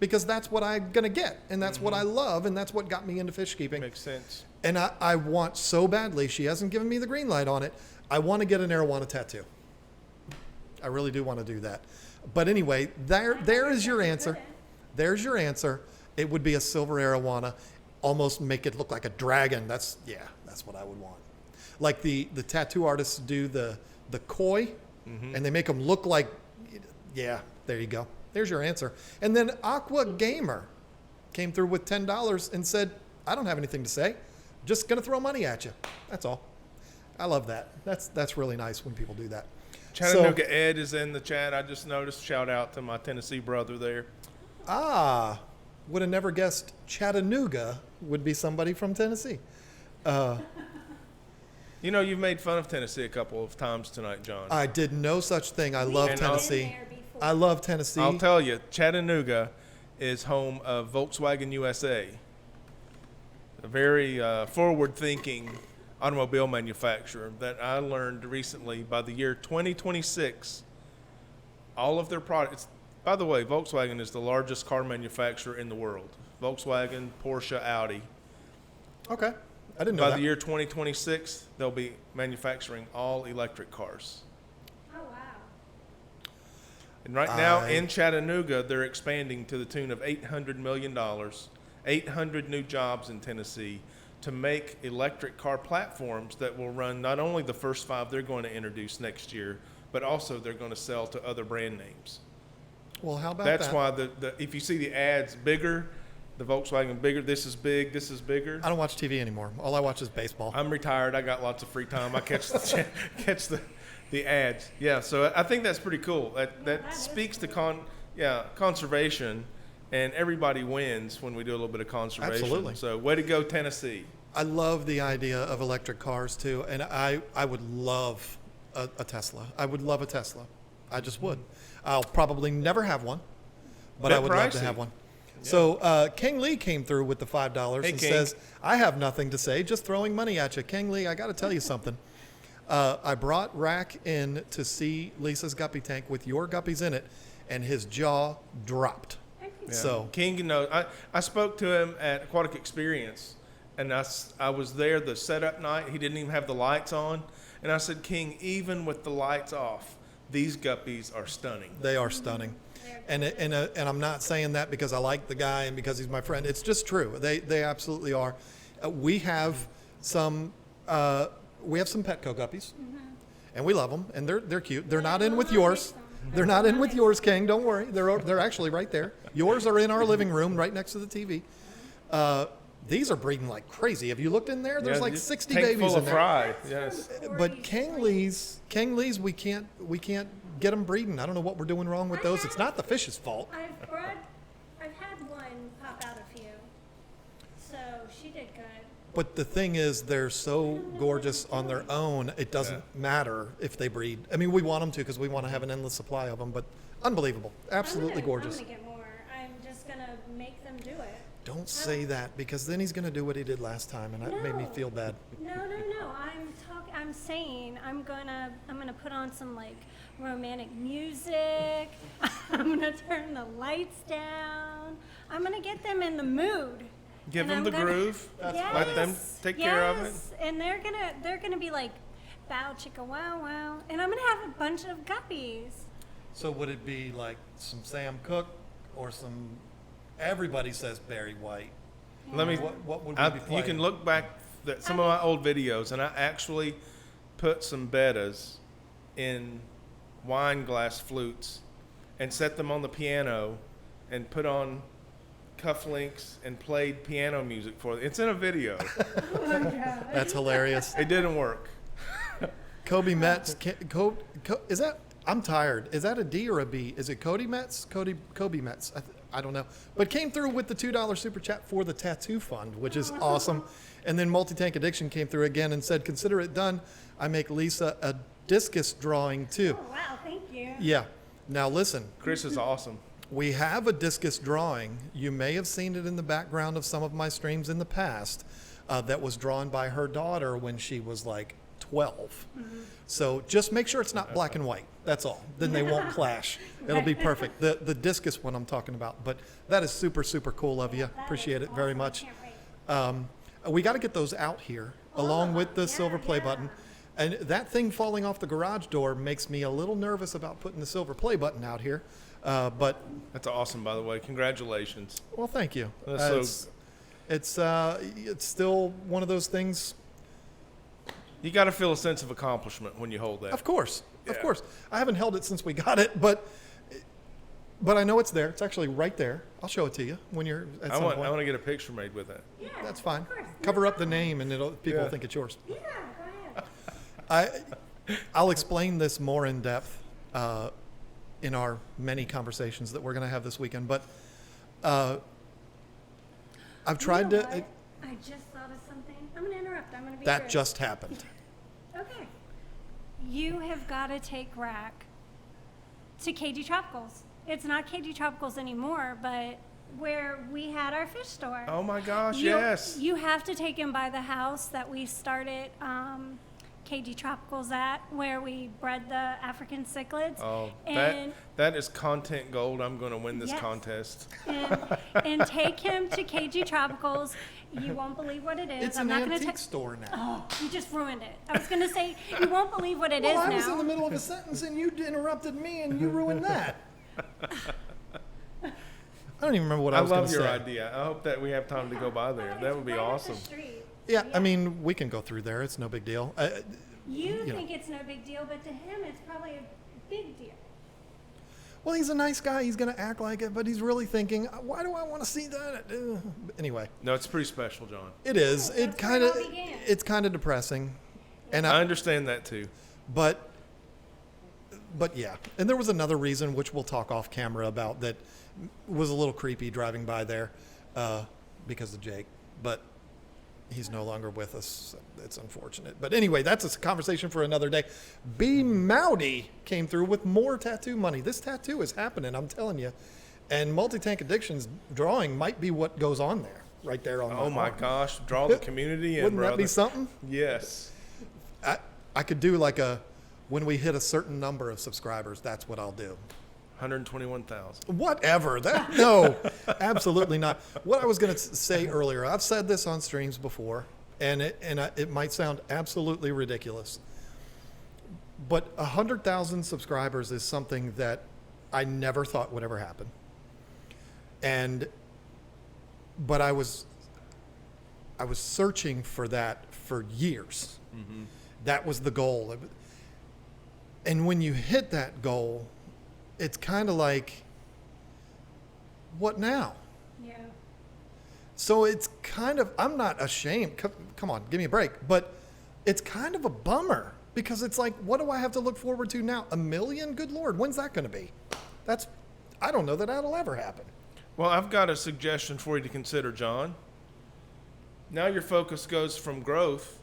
because that's what I'm going to get, and that's what I love, and that's what got me into fish keeping. Makes sense. And I want so badly, she hasn't given me the green light on it, I want to get an arowana tattoo. I really do want to do that. But anyway, there is your answer. There's your answer. It would be a silver arowana, almost make it look like a dragon. That's what I would want. Like the tattoo artists do the koi, and they make them look like, yeah, there you go. There's your answer. And then Aqua Gamer came through with $10 and said, I don't have anything to say. Just going to throw money at you. That's all. I love that. That's really nice when people do that. Chattanooga Ed is in the chat. I just noticed. Shout out to my Tennessee brother there. Would have never guessed Chattanooga would be somebody from Tennessee. You know, you've made fun of Tennessee a couple of times tonight, John. I did no such thing. I love And Tennessee. I love Tennessee. I'll tell you, Chattanooga is home of Volkswagen USA, a very forward-thinking automobile manufacturer that I learned recently. By the year 2026, all of their products. By the way, Volkswagen is the largest car manufacturer in the world. Volkswagen, Porsche, Audi. Okay. I didn't know By that. the year 2026, they'll be manufacturing all electric cars. Oh, wow. And right now in Chattanooga, they're expanding to the tune of $800 million, 800 new jobs in Tennessee, to make electric car platforms that will run not only the first 5 they're going to introduce next year, but also they're going to sell to other brand names. Well, how about That's that? why if you see the ads bigger, the Volkswagen bigger, this is big, this is bigger. I don't watch TV anymore. All I watch is baseball. I'm retired. I got lots of free time. I catch the ads. Yeah, so I think that's pretty cool. That speaks to conservation, and everybody wins when we do a little bit of conservation. Absolutely. So way to go, Tennessee. I love the idea of electric cars too, and I would love a Tesla. I would love a Tesla. I just would. I'll probably never have one, but I would love to have one. Yeah. So King Lee came through with the $5 and says, I have nothing to say, just throwing money at you. King Lee, I got to tell you something. I brought Rack in to see Lisa's guppy tank with your guppies in it, and his jaw dropped. Yeah. So King, I spoke to him at Aquatic Experience, and I was there the setup night. He didn't even have the lights on. And I said, King, even with the lights off, these guppies are stunning. They are stunning. And I'm not saying that because I like the guy and because he's my friend. It's just true. They absolutely are. We have some Petco guppies, and we love them, and they're cute. They're not in with yours. They're not in with yours, King. Don't worry. They're actually right there. Yours are in our living room, right next to the TV. These are breeding like crazy. Have you looked in there? There's like 60 babies full in of there. fry. Yes. But King Lee's, we can't get them breeding. I don't know what we're doing wrong with those. It's not the fish's fault. I've had one pop out a few, so she did good. But the thing is, they're so gorgeous on their own. It doesn't matter if they breed. I mean, we want them to because we want to have an endless supply of them. But unbelievable, absolutely gorgeous. I'm gonna get more. I'm just gonna make them do it. Don't say that because then he's gonna do what he did last time, and that made me feel bad. No. I'm saying I'm gonna put on some like romantic music. I'm gonna turn the lights down. I'm gonna get them in the mood. Give them the groove. Yes, Let them take care of it. And they're gonna be like, bow chicka wow wow, and I'm gonna have a bunch of guppies. So would it be like some Sam Cooke or some? Everybody says Barry White. Let me. What would we be playing? You can look back at some of my old videos, and I actually put some bettas in wine glass flutes and set them on the piano and put on cufflinks and played piano music for them. It's in a video. Oh my God. That's hilarious. It didn't work. Kobe Metz. Is that? I'm tired. Is that a D or a B? Is it Cody Metz? Kobe Metz. I don't know. But came through with the $2 super chat for the tattoo fund, which is awesome. And then Multi-Tank Addiction came through again and said, consider it done. I make Lisa a discus drawing too. Oh, wow, thank you. Yeah. Now listen. Chris is awesome. We have a discus drawing. You may have seen it in the background of some of my streams in the past that was drawn by her daughter when she was like 12. So just make sure it's not black and white. That's all. Then they won't clash. It'll be perfect. The discus one I'm talking about. But that is super, super cool of you. Appreciate it very much. We got to get those out here along with the silver play button. And that thing falling off the garage door makes me a little nervous about putting the silver play button out here. But that's awesome, by the way. Congratulations. Well, thank you. It's still one of those things. You got to feel a sense of accomplishment when you hold that. Of course. I haven't held it since we got it, but I know it's there. It's actually right there. I'll show it to you when you're at some point. I want to get a picture made with it. Yeah, that's fine. Cover up the name, and people will think it's yours. Yeah, go ahead. I'll explain this more in depth in our many conversations that we're going to have this weekend. But I've tried to. I just thought of something. I'm going to interrupt. I'm going to be That rude. just happened. Okay. You have got to take Rack to KG Tropicals. It's not KG Tropicals anymore, but where we had our fish store. Oh my gosh, yes. You have to take him by the house that we started KG Tropicals at, where we bred the African cichlids. Oh, and that is content gold. I'm going to win this contest. And take him to KG Tropicals. You won't believe what it is. It's I'm an not antique store now. Oh, you just ruined it. I was going to say, you won't believe what it is now. I was in the middle of a sentence and you interrupted me and you ruined that. I don't even remember what I was going to say. I love your idea. I hope that we have time to go by there. That would be right awesome. Up the street. Yeah, I mean, we can go through there. It's no big deal. You think it's no big deal, but to him, it's probably a big deal. Well, he's a nice guy. He's going to act like it, but he's really thinking, why do I want to see that? Anyway. No, it's pretty special, John. It is. Yeah, It's kind of depressing. And I understand that too. But yeah. And there was another reason, which we'll talk off camera about, that was a little creepy driving by there because of Jake. But he's no longer with us. It's unfortunate. But anyway, that's a conversation for another day. B. Mowdy came through with more tattoo money. This tattoo is happening, I'm telling you. And Multi-Tank Addictions drawing might be what goes on there, right there on Oh my gosh, draw the community in, Wouldn't brother. that be something? Yes. I could do like when we hit a certain number of subscribers, that's what I'll do. 121,000. Whatever. No, absolutely not. What I was going to say earlier, I've said this on streams before, and it might sound absolutely ridiculous, but 100,000 subscribers is something that I never thought would ever happen. But I was searching for that for years. Mm-hmm. That was the goal. And when you hit that goal, it's kind of like, what now? Yeah. So it's kind of, I'm not ashamed. Come on, give me a break. But it's kind of a bummer because it's like, what do I have to look forward to now? 1 million? Good Lord, when's that going to be? I don't know that that'll ever happen. Well, I've got a suggestion for you to consider, John. Now your focus goes from growth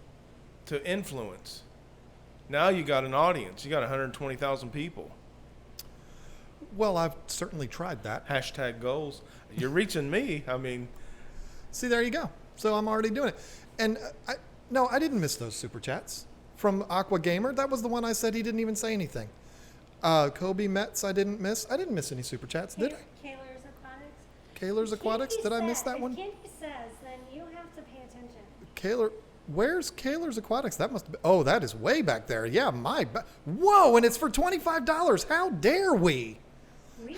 to influence. Now you got an audience. You got 120,000 people. Well, I've certainly tried that. Hashtag goals. You're reaching me. I mean. See, there you go. So I'm already doing it. And I didn't miss those super chats from Aqua Gamer. That was the one I said he didn't even say anything. Kobe Metz, I didn't miss. I didn't miss any super chats, did I? Kaler's Aquatics. Kaler's Aquatics? Did I miss that one? If Candy says, then you have to pay attention. Kaler, where's Kaler's Aquatics? That must be, oh, that is way back there. Yeah, whoa, and it's for $25. How dare we?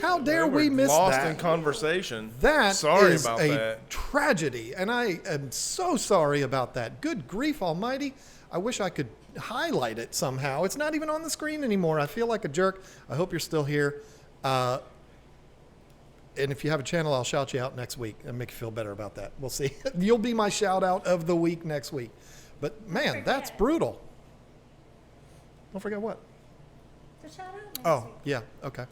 How dare we miss that? Lost in conversation. Sorry is about that. Tragedy, and I am so sorry about that. Good grief almighty. I wish I could highlight it somehow. It's not even on the screen anymore. I feel like a jerk. I hope you're still here. And if you have a channel, I'll shout you out next week and make you feel better about that. We'll see. You'll be my shout out of the week next week. But man, that's brutal. Don't forget what? The shout out next Oh, week. yeah. Okay.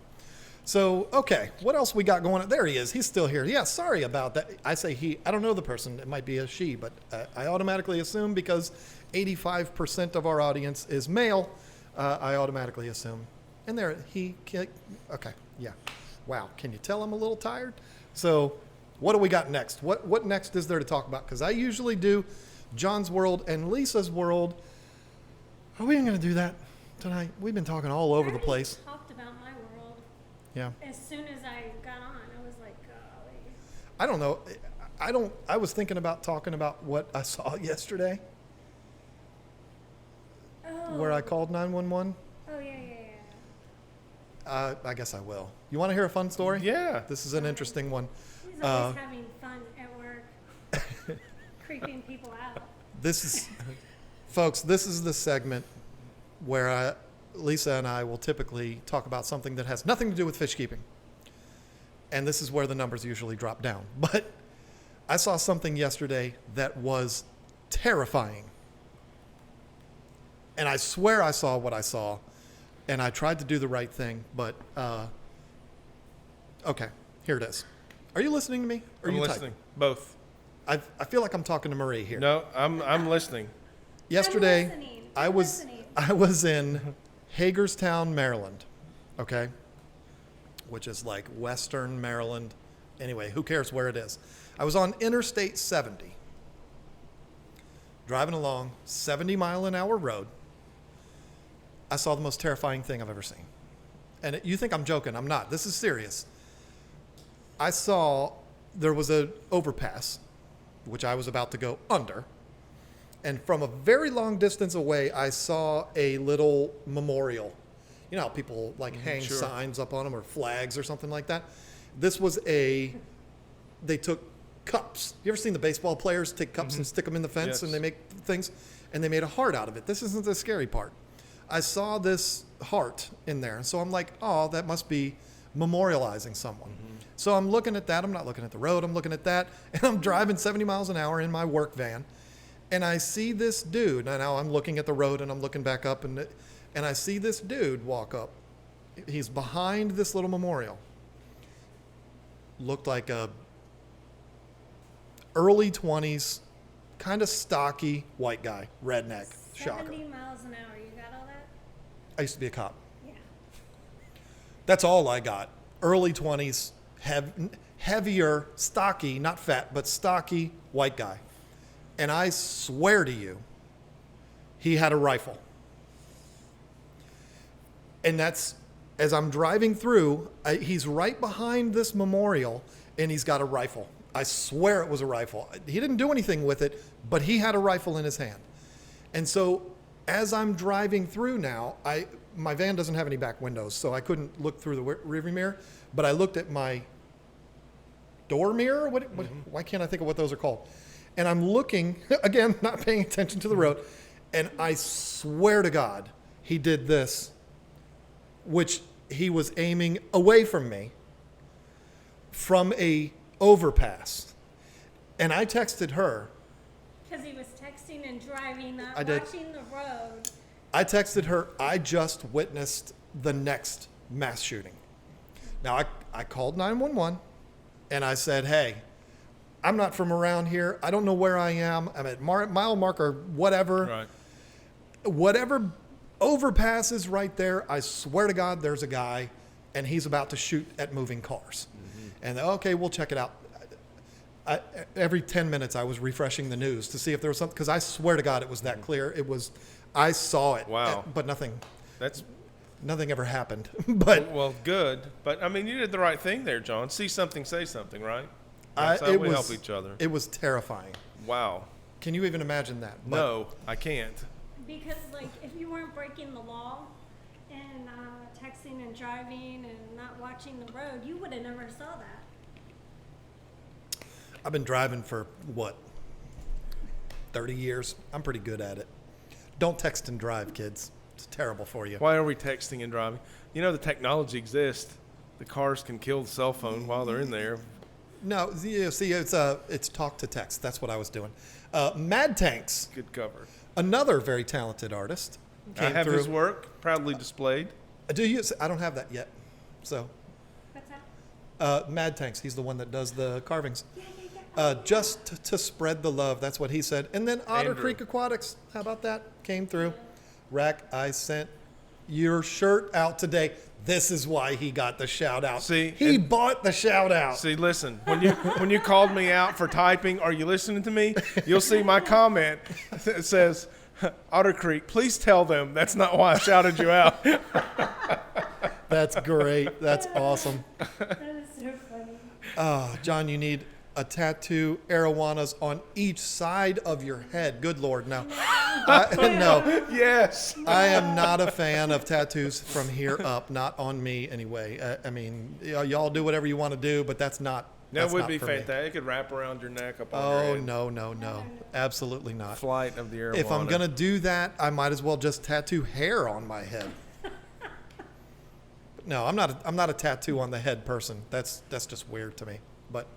So, okay, what else we got going on? There he is. He's still here. Yeah, sorry about that. I say he. I don't know the person. It might be a she, but I automatically assume because 85% of our audience is male, I automatically assume. And there, okay, yeah. Wow, can you tell I'm a little tired? So, what do we got next? What next is there to talk about? Because I usually do John's World and Lisa's World. Are we even going to do that tonight? We've been talking all over the place. Talked about my world. Yeah. As soon as I got on, I was like, golly. I don't know. I was thinking about talking about what I saw yesterday. Oh. Where I called 911. Oh, yeah. I guess I will. You want to hear a fun story? Yeah. This is an interesting one. He's always having fun at work. Creeping people out. Folks, this is the segment where Lisa and I will typically talk about something that has nothing to do with fish keeping. And this is where the numbers usually drop down. But I saw something yesterday that was terrifying. And I swear I saw what I saw. And I tried to do the right thing. But, okay, here it is. Are you listening to me? Or are I'm you listening. typing? Both. I feel like I'm talking to Marie here. No, I'm listening. Yesterday, I'm I was in Hagerstown, Maryland, okay, which is like Western Maryland. Anyway, who cares where it is? I was on Interstate 70, driving along 70-mile-an-hour road. I saw the most terrifying thing I've ever seen. And you think I'm joking. I'm not. This is serious. I saw there was an overpass, which I was about to go under. And from a very long distance away, I saw a little memorial. You know how people like hang signs up on them or flags or something like that? This was they took cups. You ever seen the baseball players take cups and stick them in the fence Yes. and they make things? And they made a heart out of it. This isn't the scary part. I saw this heart in there. So I'm like, oh, that must be memorializing someone. So I'm looking at that. I'm not looking at the road. I'm looking at that. And I'm driving 70 miles an hour in my work van. And I see this dude. And now I'm looking at the road and I'm looking back up. And I see this dude walk up. He's behind this little memorial. Looked like a early 20s, kind of stocky white guy, redneck, shocker. 70 miles an hour. You got all that? I used to be a cop. Yeah. That's all I got. Early 20s, heavier, stocky, not fat, but stocky white guy. And I swear to you, he had a rifle. And that's, as I'm driving through, he's right behind this memorial, and he's got a rifle. I swear it was a rifle. He didn't do anything with it, but he had a rifle in his hand. And so as I'm driving through now, my van doesn't have any back windows, so I couldn't look through the rearview mirror, but I looked at my door mirror. Why can't I think of what those are called? And I'm looking, again, not paying attention to the road, and I swear to God, he did this, which he was aiming away from me from a overpass. And I texted her. Because he was texting and driving, not I did. watching the road. I texted her, I just witnessed the next mass shooting. Now, I called 911, and I said, hey, I'm not from around here. I don't know where I am. I'm at mile marker, whatever. Right. Whatever overpass is right there, I swear to God, there's a guy, and he's about to shoot at moving cars. And okay, we'll check it out. Every 10 minutes, I was refreshing the news to see if there was something, because I swear to God, it was that clear. It was, I saw it. Wow. But nothing ever happened. But Well, good. But, I mean, you did the right thing there, John. See something, say something, right? That's how we help each other. It was terrifying. Wow. Can you even imagine that? But No, I can't. Because, like, if you weren't breaking the law and texting and driving and not watching the road, you would have never saw that. I've been driving for, 30 years? I'm pretty good at it. Don't text and drive, kids. It's terrible for you. Why are we texting and driving? You know, the technology exists. The cars can kill the cell phone while they're in there. No, see, it's talk to text. That's what I was doing. Mad Tanks, Good cover. another very talented artist. I have his work proudly displayed. Do you? I don't have that yet. So, What's that? Mad Tanks, he's the one that does the carvings. Yeah. Just to spread the love, that's what he said. And then Otter Andrew. Creek Aquatics, how about that? Came through. Rack, I sent your shirt out today. This is why he got the shout out. See, he bought the shout out. See, listen, when you called me out for typing, are you listening to me? You'll see my comment. It says, Otter Creek, please tell them that's not why I shouted you out. That's great. That's awesome. That is so funny. John, you need a tattoo arowanas on each side of your head. Good Lord, no. No, Yes. I am not a fan of tattoos from here up. Not on me, anyway. I mean, y'all do whatever you want to do, but that's not. That that's would not be for me. fantastic. It could wrap around your neck up on your Oh, head. no. Absolutely not. Flight of the arowana. If I'm going to do that, I might as well just tattoo hair on my head. No, I'm not a tattoo on the head person. That's just weird to me. But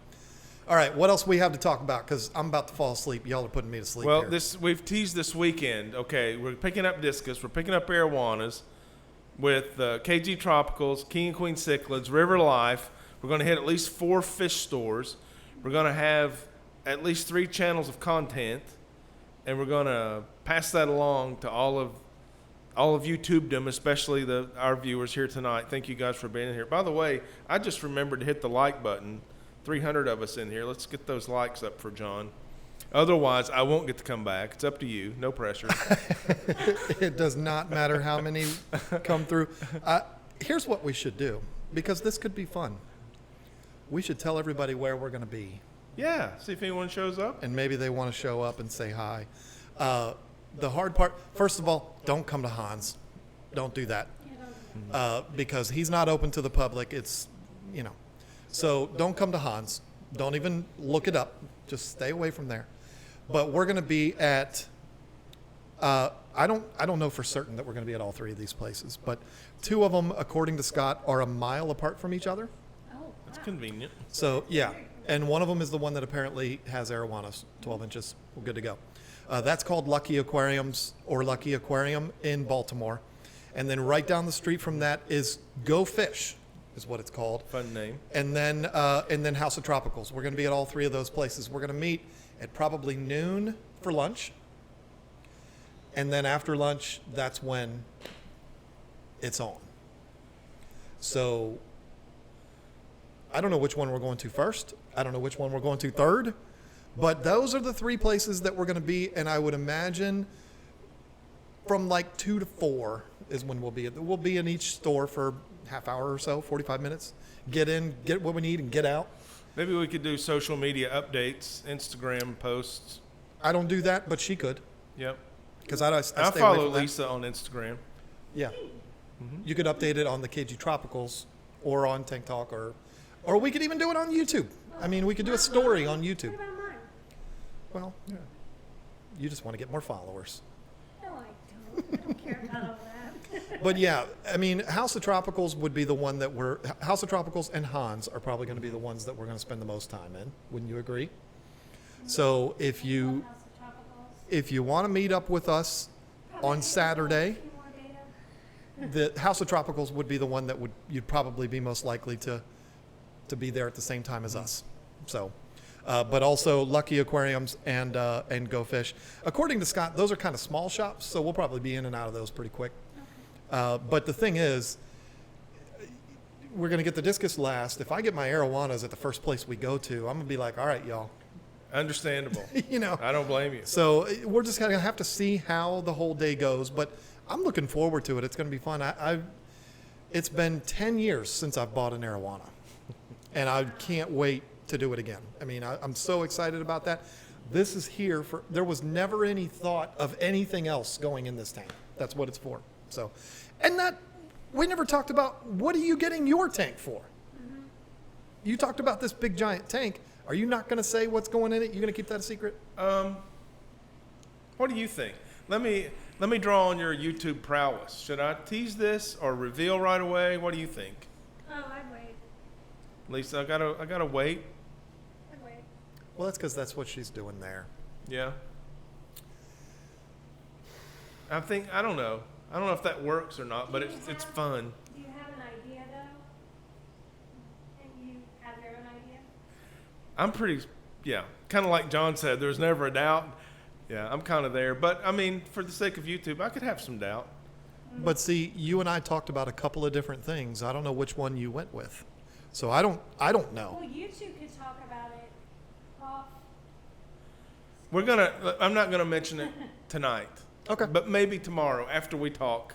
all right, what else we have to talk about? Because I'm about to fall asleep. Y'all are putting me to sleep. Well, here. we've teased this weekend. Okay, we're picking up discus. We're picking up arowanas with KG Tropicals, King and Queen Cichlids, River Life. We're going to hit at least 4 fish stores. We're going to have at least 3 channels of content, and we're going to pass that along to all of YouTubedom, especially our viewers here tonight. Thank you guys for being here. By the way, I just remembered to hit the like button. 300 of us in here. Let's get those likes up for John. Otherwise, I won't get to come back. It's up to you. No pressure. It does not matter how many come through. Here's what we should do, because this could be fun. We should tell everybody where we're going to be, Yeah. See if anyone shows up. and maybe they want to show up and say hi. The hard part, first of all, don't come to Hans. Don't do that, because he's not open to the public. It's, So don't come to Hans. Don't even look it up. Just stay away from there. But we're going to be at, I don't know for certain that we're going to be at all three of these places, but two of them, according to Scott, are a mile apart from each other. Oh, That's convenient. So, yeah. And one of them is the one that apparently has arowanas, 12 inches. We're good to go. That's called Lucky Aquariums or Lucky Aquarium in Baltimore. And then right down the street from that is Go Fish, is what it's called. Fun name. And then House of Tropicals. We're going to be at all three of those places. We're going to meet at probably noon for lunch. And then after lunch, that's when it's on. So I don't know which one we're going to first. I don't know which one we're going to third. But those are the three places that we're going to be. And I would imagine from like 2 to 4 is when we'll be. We'll be in each store for half hour or so, 45 minutes. Get in, get what we need, and get out. Maybe we could do social media updates, Instagram posts. I don't do that, but she could. Yep. Because I I stay away follow from that. Lisa on Instagram. Yeah. You could update it on the KG Tropicals or on Tank Talk or we could even do it on YouTube. I mean, we could do a story on YouTube. What about mine? Well, yeah. You just want to get more followers. No, I don't care about all that. But yeah, I mean, House of Tropicals would be the one that House of Tropicals and Hans are probably going to be the ones that we're going to spend the most time in. Wouldn't you agree? So if you House of Tropicals. want to meet up with us on Saturday, Any more data? the House of Tropicals would be the one that you'd probably be most likely to be there at the same time as us. So, but also Lucky Aquariums and Go Fish. According to Scott, those are kind of small shops, so we'll probably be in and out of those pretty quick. But the thing is, we're going to get the discus last. If I get my arowanas at the first place we go to, I'm going to be like, all right, y'all. Understandable. You know. I don't blame you. So we're just going to have to see how the whole day goes. But I'm looking forward to it. It's going to be fun. It's been 10 years since I've bought an arowana. And I can't wait to do it again. I mean, I'm so excited about that. This is here for, there was never any thought of anything else going in this tank. That's what it's for. So, and that, we never talked about, what are you getting your tank for? Mm-hmm. You talked about this big giant tank. Are you not going to say what's going in it? You going to keep that a secret? What do you think? Let me draw on your YouTube prowess. Should I tease this or reveal right away? What do you think? Oh, I'd wait. Lisa, I gotta wait. I'd wait. Well, that's because that's what she's doing there. Yeah. I don't know. I don't know if that works or not, but it's fun. Do you have an idea, though? And you have your own idea? I'm kind of like John said, there's never a doubt. Yeah, I'm kind of there. But, I mean, for the sake of YouTube, I could have some doubt. But see, you and I talked about a couple of different things. I don't know which one you went with. So I don't know. Well, you two could talk about it off. I'm not gonna mention it tonight. Okay. But maybe tomorrow after we talk.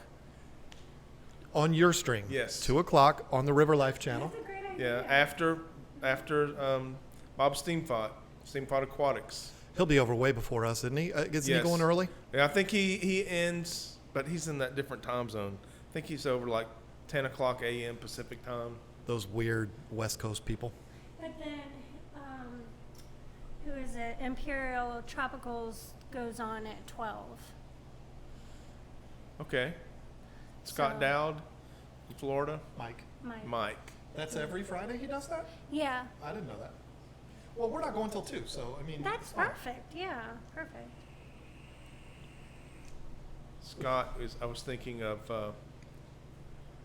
On your stream. Yes. 2 o'clock on the River Life channel. That's a great idea. Yeah, after Bob Steamfot Aquatics. He'll be over way before us, isn't he? Isn't he Yes. going early? Yeah, I think he ends, but he's in that different time zone. I think he's over like 10 o'clock a.m. Pacific time. Those weird West Coast people. But then, who is it? Imperial Tropicals goes on at 12. Okay. Scott So- Dowd in Florida. Mike. Mike. That's every Friday he does that? Yeah, I didn't know that. Well, we're not going till 2, so I mean. that's it's fine. perfect. Yeah, perfect. Scott I was thinking of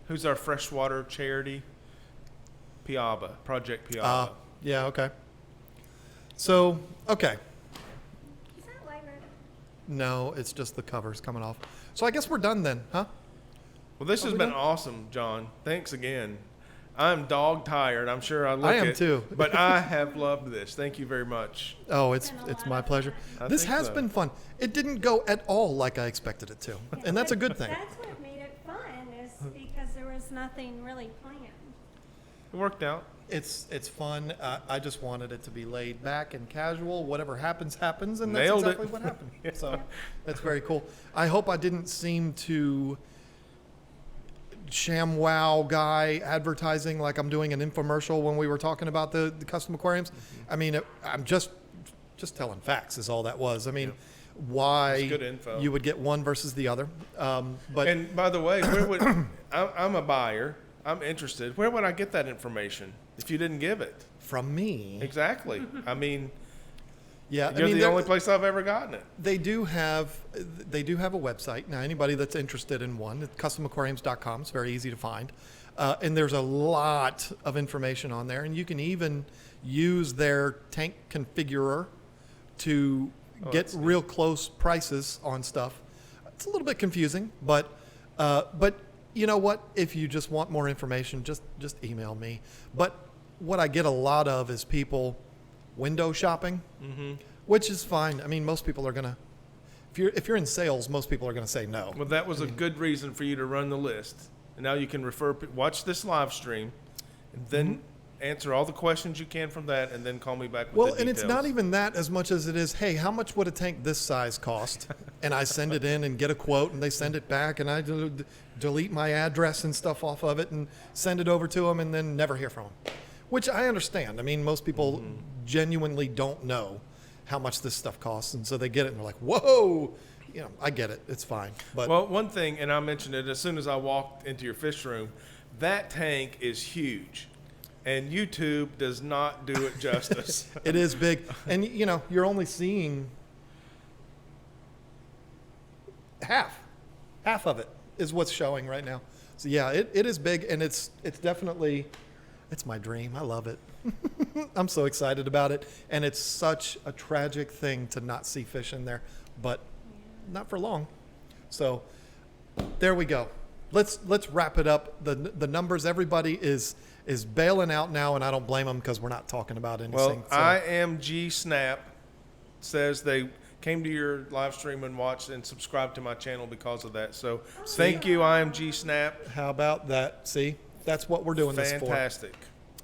who's our freshwater charity? Piaba, Project Piaba. Yeah, okay. So, okay. Is that light red? No, it's just the covers coming off. So I guess we're done then, huh? Well, this has we been done? awesome, John. Thanks again. I'm dog tired. I'm sure I look I am it, too. But I have loved this. Thank you very much. Oh, it's been a lot my of pleasure. fun. I This think has so. been fun. It didn't go at all like I expected it to, and that's a good thing. That's what made it fun, is because there was nothing really planned. It worked out. It's fun. I just wanted it to be laid back and casual. Whatever happens, happens, and that's Nailed it. exactly what happened. So that's very cool. I hope I didn't seem to ShamWow guy advertising like I'm doing an infomercial when we were talking about the custom aquariums. I mean, I'm just telling facts is all that was. I mean, why good info. You would get one versus the other. But And by the way, where would I'm a buyer. I'm interested. Where would I get that information if you didn't give it? from me, Exactly. I mean, yeah, you're I mean, the only place I've ever gotten it. They do have a website. Now, anybody that's interested in one, it's customaquariums.com. It's very easy to find. And there's a lot of information on there. And you can even use their tank configurer to get real close prices on stuff. It's a little bit confusing, but you know what? If you just want more information, just email me. But what I get a lot of is people window shopping, which is fine. I mean, most people are gonna, if you're in sales, most people are gonna say no. Well, that was a good reason for you to run the list. And now you can watch this live stream, and then answer all the questions you can from that, and then call me back with the details. And it's not even that as much as it is, hey, how much would a tank this size cost? And I send it in and get a quote, and they send it back, and I delete my address and stuff off of it and send it over to them, and then never hear from them. Which I understand. I mean, most people genuinely don't know how much this stuff costs, and so they get it and they're like, whoa, you know, I get it. It's fine. But well, one thing, and I mentioned it as soon as I walked into your fish room, that tank is huge, and YouTube does not do it justice. it is big. And, you know, you're only seeing half of it is what's showing right now. So, yeah, it is big, and it's definitely... It's my dream. I love it. I'm so excited about it. And it's such a tragic thing to not see fish in there, but not for long. So there we go. Let's wrap it up. The numbers, everybody is bailing out now, and I don't blame them because we're not talking about anything. Well, IMG Snap says they came to your live stream and watched and subscribed to my channel because of that. So thank you, IMG Snap. How about that? See? That's what we're doing this for. Fantastic.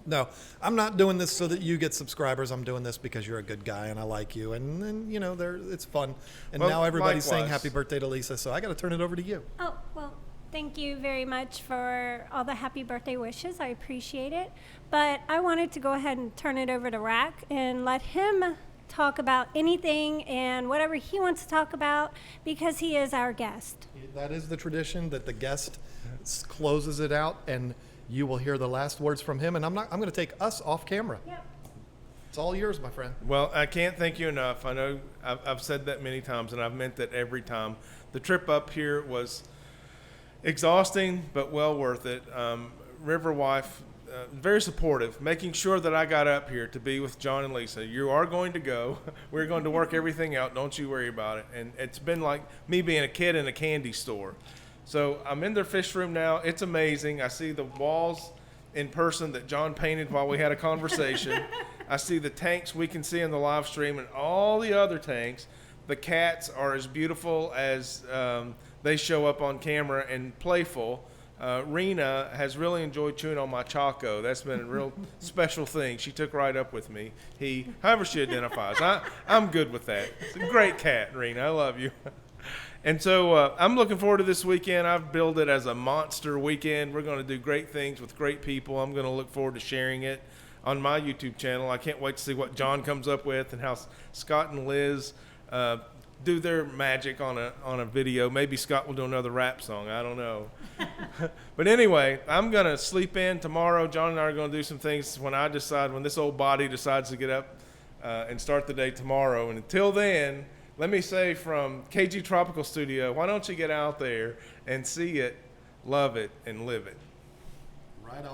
No, I'm not doing this so that you get subscribers. I'm doing this because you're a good guy and I like you. And you know, it's fun. And well, now everybody's saying likewise. happy birthday to Lisa, so I got to turn it over to you. Oh, well, thank you very much for all the happy birthday wishes. I appreciate it. But I wanted to go ahead and turn it over to Rack and let him talk about anything and whatever he wants to talk about because he is our guest. That is the tradition that the guest closes it out, and you will hear the last words from him. And I'm going to take us off camera. Yep. It's all yours, my friend. Well, I can't thank you enough. I know I've said that many times, and I've meant that every time. The trip up here was exhausting, but well worth it. River wife, very supportive, making sure that I got up here to be with John and Lisa. You are going to go. We're going to work everything out. Don't you worry about it. And it's been like me being a kid in a candy store. So I'm in their fish room now. It's amazing. I see the walls in person that John painted while we had a conversation. I see the tanks we can see in the live stream and all the other tanks. The cats are as beautiful as they show up on camera and playful. Rena has really enjoyed chewing on my Choco. That's been a real special thing. She took right up with me. However she identifies. I'm good with that. It's a great cat, Rena. I love you. And so I'm looking forward to this weekend. I've billed it as a monster weekend. We're going to do great things with great people. I'm going to look forward to sharing it on my YouTube channel. I can't wait to see what John comes up with and how Scott and Liz do their magic on a video. Maybe Scott will do another rap song. I don't know. But anyway, I'm going to sleep in tomorrow. John and I are going to do some things when this old body decides to get up and start the day tomorrow. And until then, let me say from KG Tropical Studio, why don't you get out there and see it, love it, and live it? Right on.